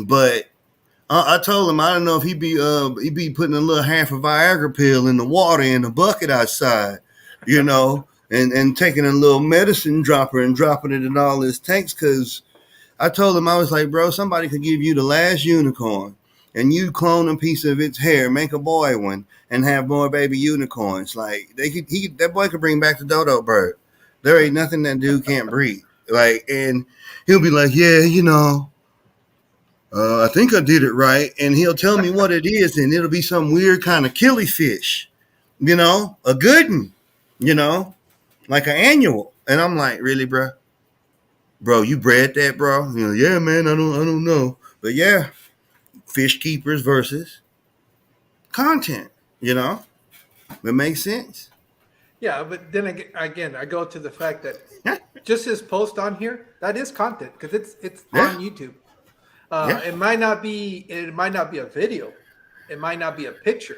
[SPEAKER 1] but I told him I don't know if he be putting a little half a Viagra pill in the water in the bucket outside, and taking a little medicine dropper and dropping it in all his tanks. Because I told him I was like, bro, somebody could give you the last unicorn, and you clone a piece of its hair, make a boy one, and have more baby unicorns. Like that boy could bring back the dodo bird. There ain't nothing that dude can't breed. Like, and he'll be like, yeah, I think I did it right. And he'll tell me what it is, and it'll be some weird kind of killifish, a good one, you know, like an annual. And I'm like, really, bro? Bro, you bred that, bro? Yeah, man, I don't know. But yeah, fish keepers versus content, That makes sense.
[SPEAKER 2] Yeah, but then again, I go to the fact that just his post on here, that is content because it's
[SPEAKER 1] Yeah,
[SPEAKER 2] on YouTube.
[SPEAKER 1] yeah,
[SPEAKER 2] It might not be a video, it might not be a picture,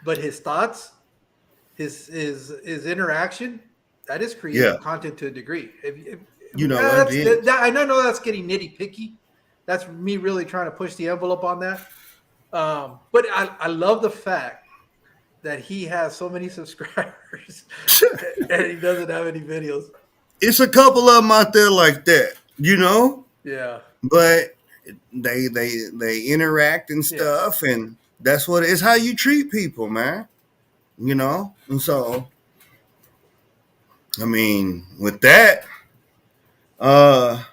[SPEAKER 2] but his thoughts, his interaction, that is
[SPEAKER 1] yeah.
[SPEAKER 2] creative content to a degree.
[SPEAKER 1] You know it is.
[SPEAKER 2] I know that's getting nitty picky. That's me really trying to push the envelope on that. But I love the fact that he has so many subscribers and he doesn't have any videos.
[SPEAKER 1] It's a couple of them out there like that, you know,
[SPEAKER 2] Yeah.
[SPEAKER 1] but they interact and
[SPEAKER 2] Yes.
[SPEAKER 1] stuff, and that's what it's how you treat people, man. You know, and so I mean, with that, uh,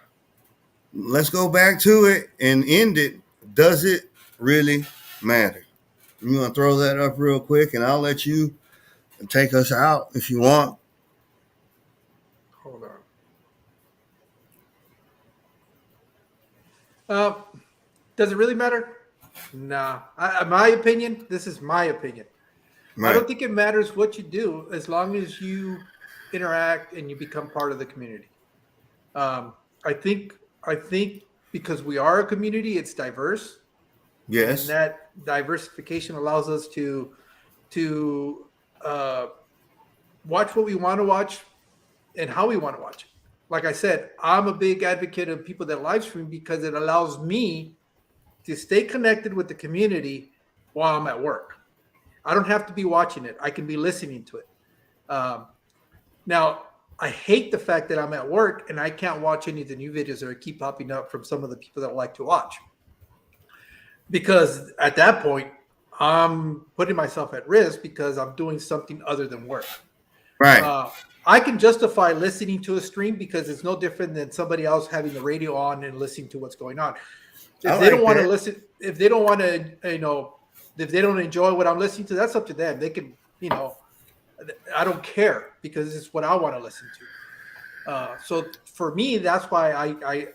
[SPEAKER 1] let's go back to it and end it. Does it really matter? You want to throw that up real quick, and I'll let you take us out if you want.
[SPEAKER 2] Hold on. Uh, does it really matter? Nah. My opinion. This is my opinion. I
[SPEAKER 1] Right.
[SPEAKER 2] don't think it matters what you do as long as you interact and you become part of the community. Um, I think I think because we are a community, it's diverse, and
[SPEAKER 1] Yes.
[SPEAKER 2] that diversification allows us to uh, watch what we want to watch and how we want to watch it. Like I said, I'm a big advocate of people that live stream because it allows me to stay connected with the community while I'm at work. I don't have to be watching it. I can be listening to it. Um, Now, I hate the fact that I'm at work and I can't watch any of the new videos that keep popping up from some of the people that I like to watch. Because at that point, I'm putting myself at risk because I'm doing something other than work.
[SPEAKER 1] Right.
[SPEAKER 2] Uh, I can justify listening to a stream because it's no different than somebody else having the radio on and listening to what's going on.
[SPEAKER 1] I
[SPEAKER 2] If they don't
[SPEAKER 1] like
[SPEAKER 2] want to
[SPEAKER 1] that.
[SPEAKER 2] listen, if they don't want to, if they don't enjoy what I'm listening to, that's up to them. They can, I don't care because it's what I want to listen to. So for me, that's why I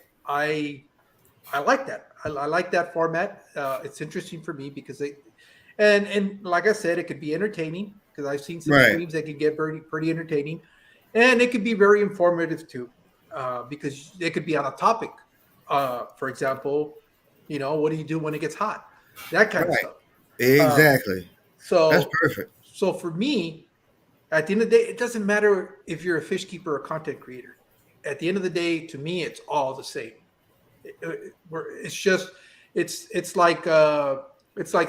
[SPEAKER 2] I like that. I like that format. It's interesting for me because and like I said, it could be entertaining because I've seen some
[SPEAKER 1] Right.
[SPEAKER 2] streams that can get pretty entertaining, and it could be very informative too because it could be on a topic. For example, what do you do when it gets hot? That kind of
[SPEAKER 1] Right.
[SPEAKER 2] stuff. Uh,
[SPEAKER 1] Exactly. That's
[SPEAKER 2] so
[SPEAKER 1] perfect.
[SPEAKER 2] so for me, at the end of the day, it doesn't matter if you're a fish keeper or a content creator. At the end of the day, to me, it's all the same. It's just it's like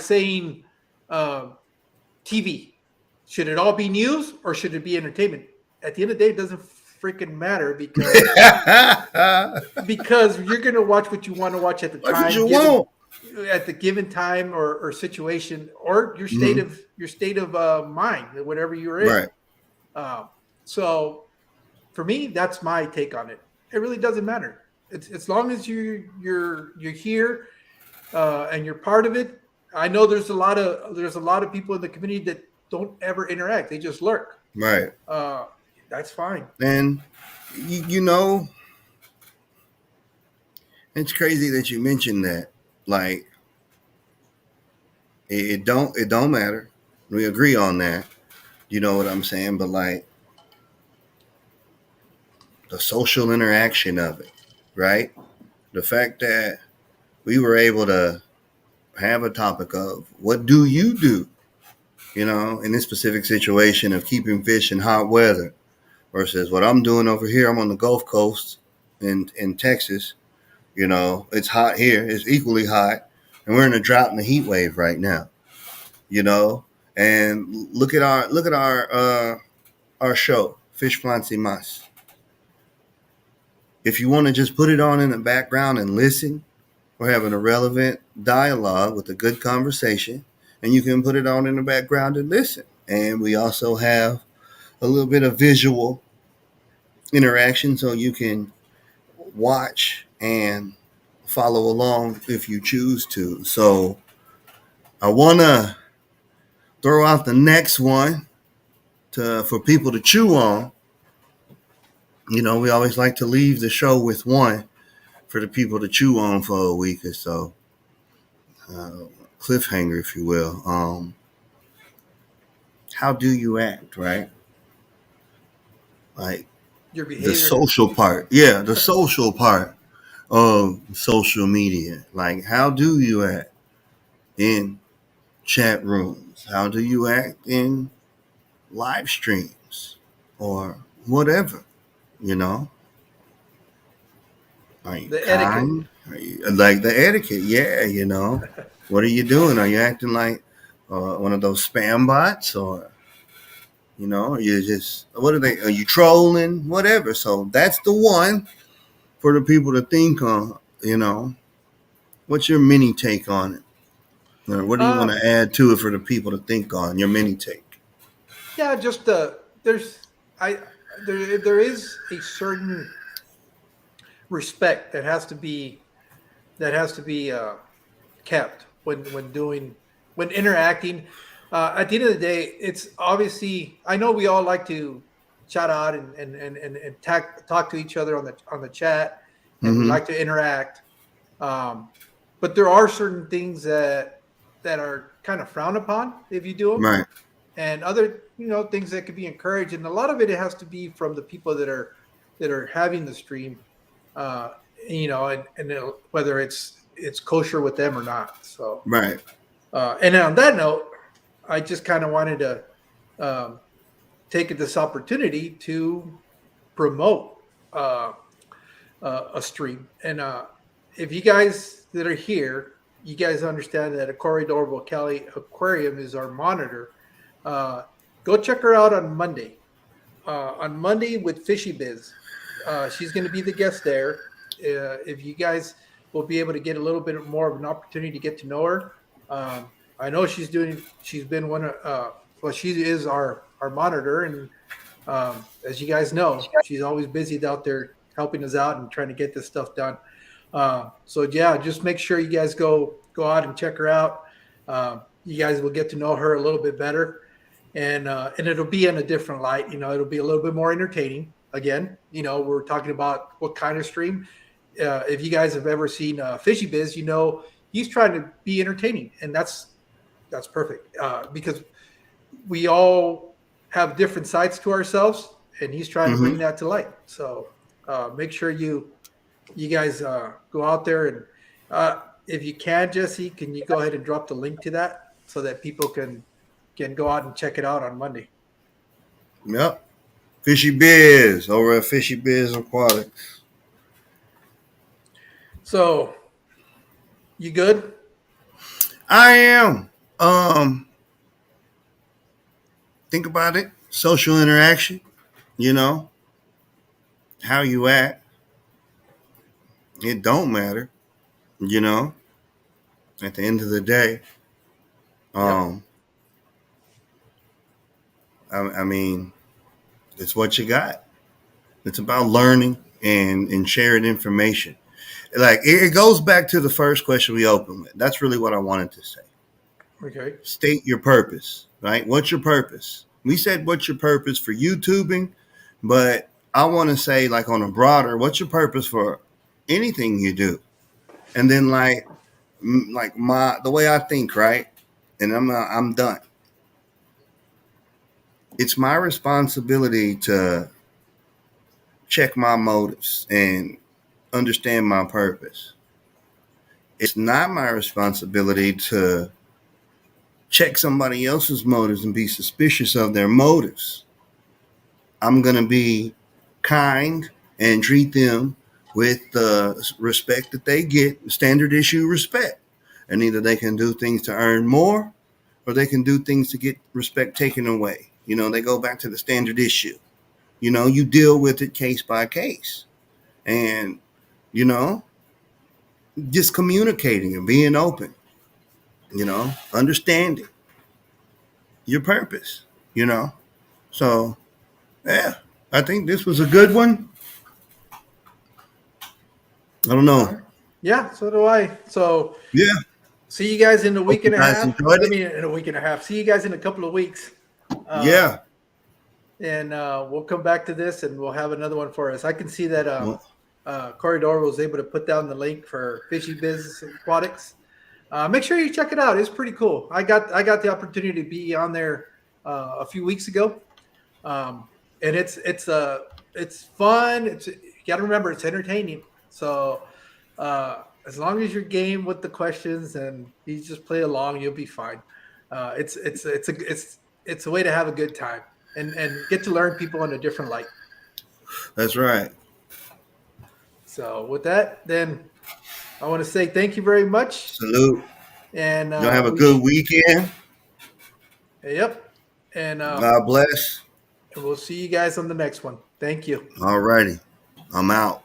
[SPEAKER 2] saying uh, TV. Should it all be news or should it be entertainment? At the end of the day, it doesn't freaking matter because you're gonna watch what you want to watch at the
[SPEAKER 1] That's what
[SPEAKER 2] time
[SPEAKER 1] you
[SPEAKER 2] given
[SPEAKER 1] want.
[SPEAKER 2] at the given time or situation or
[SPEAKER 1] Hmm.
[SPEAKER 2] your state of mind, whatever you're in.
[SPEAKER 1] Right.
[SPEAKER 2] Um, so for me, that's my take on it. It really doesn't matter. It's as long as you're here and you're part of it. I know there's a lot of people in the community that don't ever interact. They just lurk.
[SPEAKER 1] Right.
[SPEAKER 2] Uh, that's fine.
[SPEAKER 1] And you know, it's crazy that you mentioned that. Like it don't matter. We agree on that. You know what I'm saying? But like the social interaction of it, right? The fact that we were able to have a topic of what do you do, in this specific situation of keeping fish in hot weather versus what I'm doing over here. I'm on the Gulf Coast in Texas. It's hot here. It's equally hot, and we're in a drought and a heat wave right now. You know, and look at our show, Fish Plants y Mas. If you want to just put it on in the background and listen, we're having a relevant dialogue with a good conversation, and you can put it on in the background and listen. And we also have a little bit of visual interaction so you can watch and follow along if you choose to. So I want to throw out the next one for people to chew on. We always like to leave the show with one for the people to chew on for a week or so. Cliffhanger, if you will. How do you act, right? like
[SPEAKER 2] Your
[SPEAKER 1] the
[SPEAKER 2] behavior.
[SPEAKER 1] social part. Yeah, the social part of social media. Like, how do you act in chat rooms? How do you act in live streams or whatever? You know, are you
[SPEAKER 2] The etiquette.
[SPEAKER 1] kind? Are you, like the etiquette? Yeah, what are you doing? Are you acting like one of those spam bots, or are you just what are they? Are you trolling? Whatever. So that's the one for the people to think on. What's your mini take on it? Or what do you want
[SPEAKER 2] Uh,
[SPEAKER 1] to add to it for the people to think on? Your mini take.
[SPEAKER 2] yeah, just there's I there is a certain respect that has to be kept when interacting. At the end of the day, it's obviously I know we all like to shout out and talk to each other on the chat, and we
[SPEAKER 1] Mm-hmm.
[SPEAKER 2] like to interact. Um, but there are certain things that are kind of frowned upon if you do them,
[SPEAKER 1] Right.
[SPEAKER 2] and other things that could be encouraged. And a lot of it has to be from the people that are having the stream, uh, whether it's kosher with them or not. So,
[SPEAKER 1] Right.
[SPEAKER 2] and on that note, I just kind of wanted to um, take this opportunity to promote uh, a stream. And if you guys that are here, you guys understand that Corey Dorval Kelly Aquarium is our monitor. Uh, Go check her out on Monday. On Monday with Fishy Biz. She's going to be the guest there. If you guys will be able to get a little bit more of an opportunity to get to know her. I know she's been one of, well, she is our monitor. And as you guys know, she's always busy out there helping us out and trying to get this stuff done. So yeah, just make sure you guys go out and check her out. You guys will get to know her a little bit better, and it'll be in a different light. It'll be a little bit more entertaining. Again, we're talking about what kind of stream. If you guys have ever seen Fishy Biz, he's trying to be entertaining, and that's perfect because we all have different sides to ourselves, and he's trying to bring
[SPEAKER 1] Mm-hmm.
[SPEAKER 2] that to light. So make sure you guys go out there and if you can, Jesse, can you go ahead and drop the link to that so that people can go out and check it out on Monday?
[SPEAKER 1] Yep. Fishy Biz over at Fishy Biz Aquatic.
[SPEAKER 2] So you good?
[SPEAKER 1] I am. Think about it. Social interaction. You know how you act. It don't matter. You know. At the end of the day,
[SPEAKER 2] Yep.
[SPEAKER 1] um, I mean, it's what you got. It's about learning and sharing information. Like it goes back to the first question we opened with. That's really what I wanted to say.
[SPEAKER 2] Okay.
[SPEAKER 1] State your purpose, right? What's your purpose? We said what's your purpose for YouTubing, but I want to say like on a broader, what's your purpose for anything you do? And then like my the way I think, right? And I'm done. It's my responsibility to check my motives and understand my purpose. It's not my responsibility to check somebody else's motives and be suspicious of their motives. I'm going to be kind and treat them with the respect that they get, standard issue respect. And either they can do things to earn more or they can do things to get respect taken away. They go back to the standard issue. You deal with it case by case. And, you know, just communicating and being open, understanding your purpose, you know. So, yeah, I think this was a good one. I don't
[SPEAKER 2] All
[SPEAKER 1] know.
[SPEAKER 2] right. Yeah, so do I. So
[SPEAKER 1] Yeah,
[SPEAKER 2] see you guys in a
[SPEAKER 1] hope
[SPEAKER 2] week
[SPEAKER 1] you
[SPEAKER 2] and a
[SPEAKER 1] guys
[SPEAKER 2] half.
[SPEAKER 1] enjoyed
[SPEAKER 2] I
[SPEAKER 1] it.
[SPEAKER 2] mean, in a week and a half. See you guys in a couple of weeks. Uh,
[SPEAKER 1] Yeah.
[SPEAKER 2] and we'll come back to this and we'll have another one for us. I can see that
[SPEAKER 1] Well,
[SPEAKER 2] Corridor was able to put down the link for Fishy Biz Aquatics. Make sure you check it out. It's pretty cool. I got the opportunity to be on there a few weeks ago. Um, and it's fun. You got to remember it's entertaining. So as long as you're game with the questions and you just play along, you'll be fine. It's a way to have a good time and get to learn people in a different light.
[SPEAKER 1] That's right.
[SPEAKER 2] So with that, then I want to say thank you very much,
[SPEAKER 1] Salute.
[SPEAKER 2] and
[SPEAKER 1] Y'all have a good weekend.
[SPEAKER 2] yep, and
[SPEAKER 1] God bless.
[SPEAKER 2] we'll see you guys on the next one. Thank you.
[SPEAKER 1] All righty. I'm out.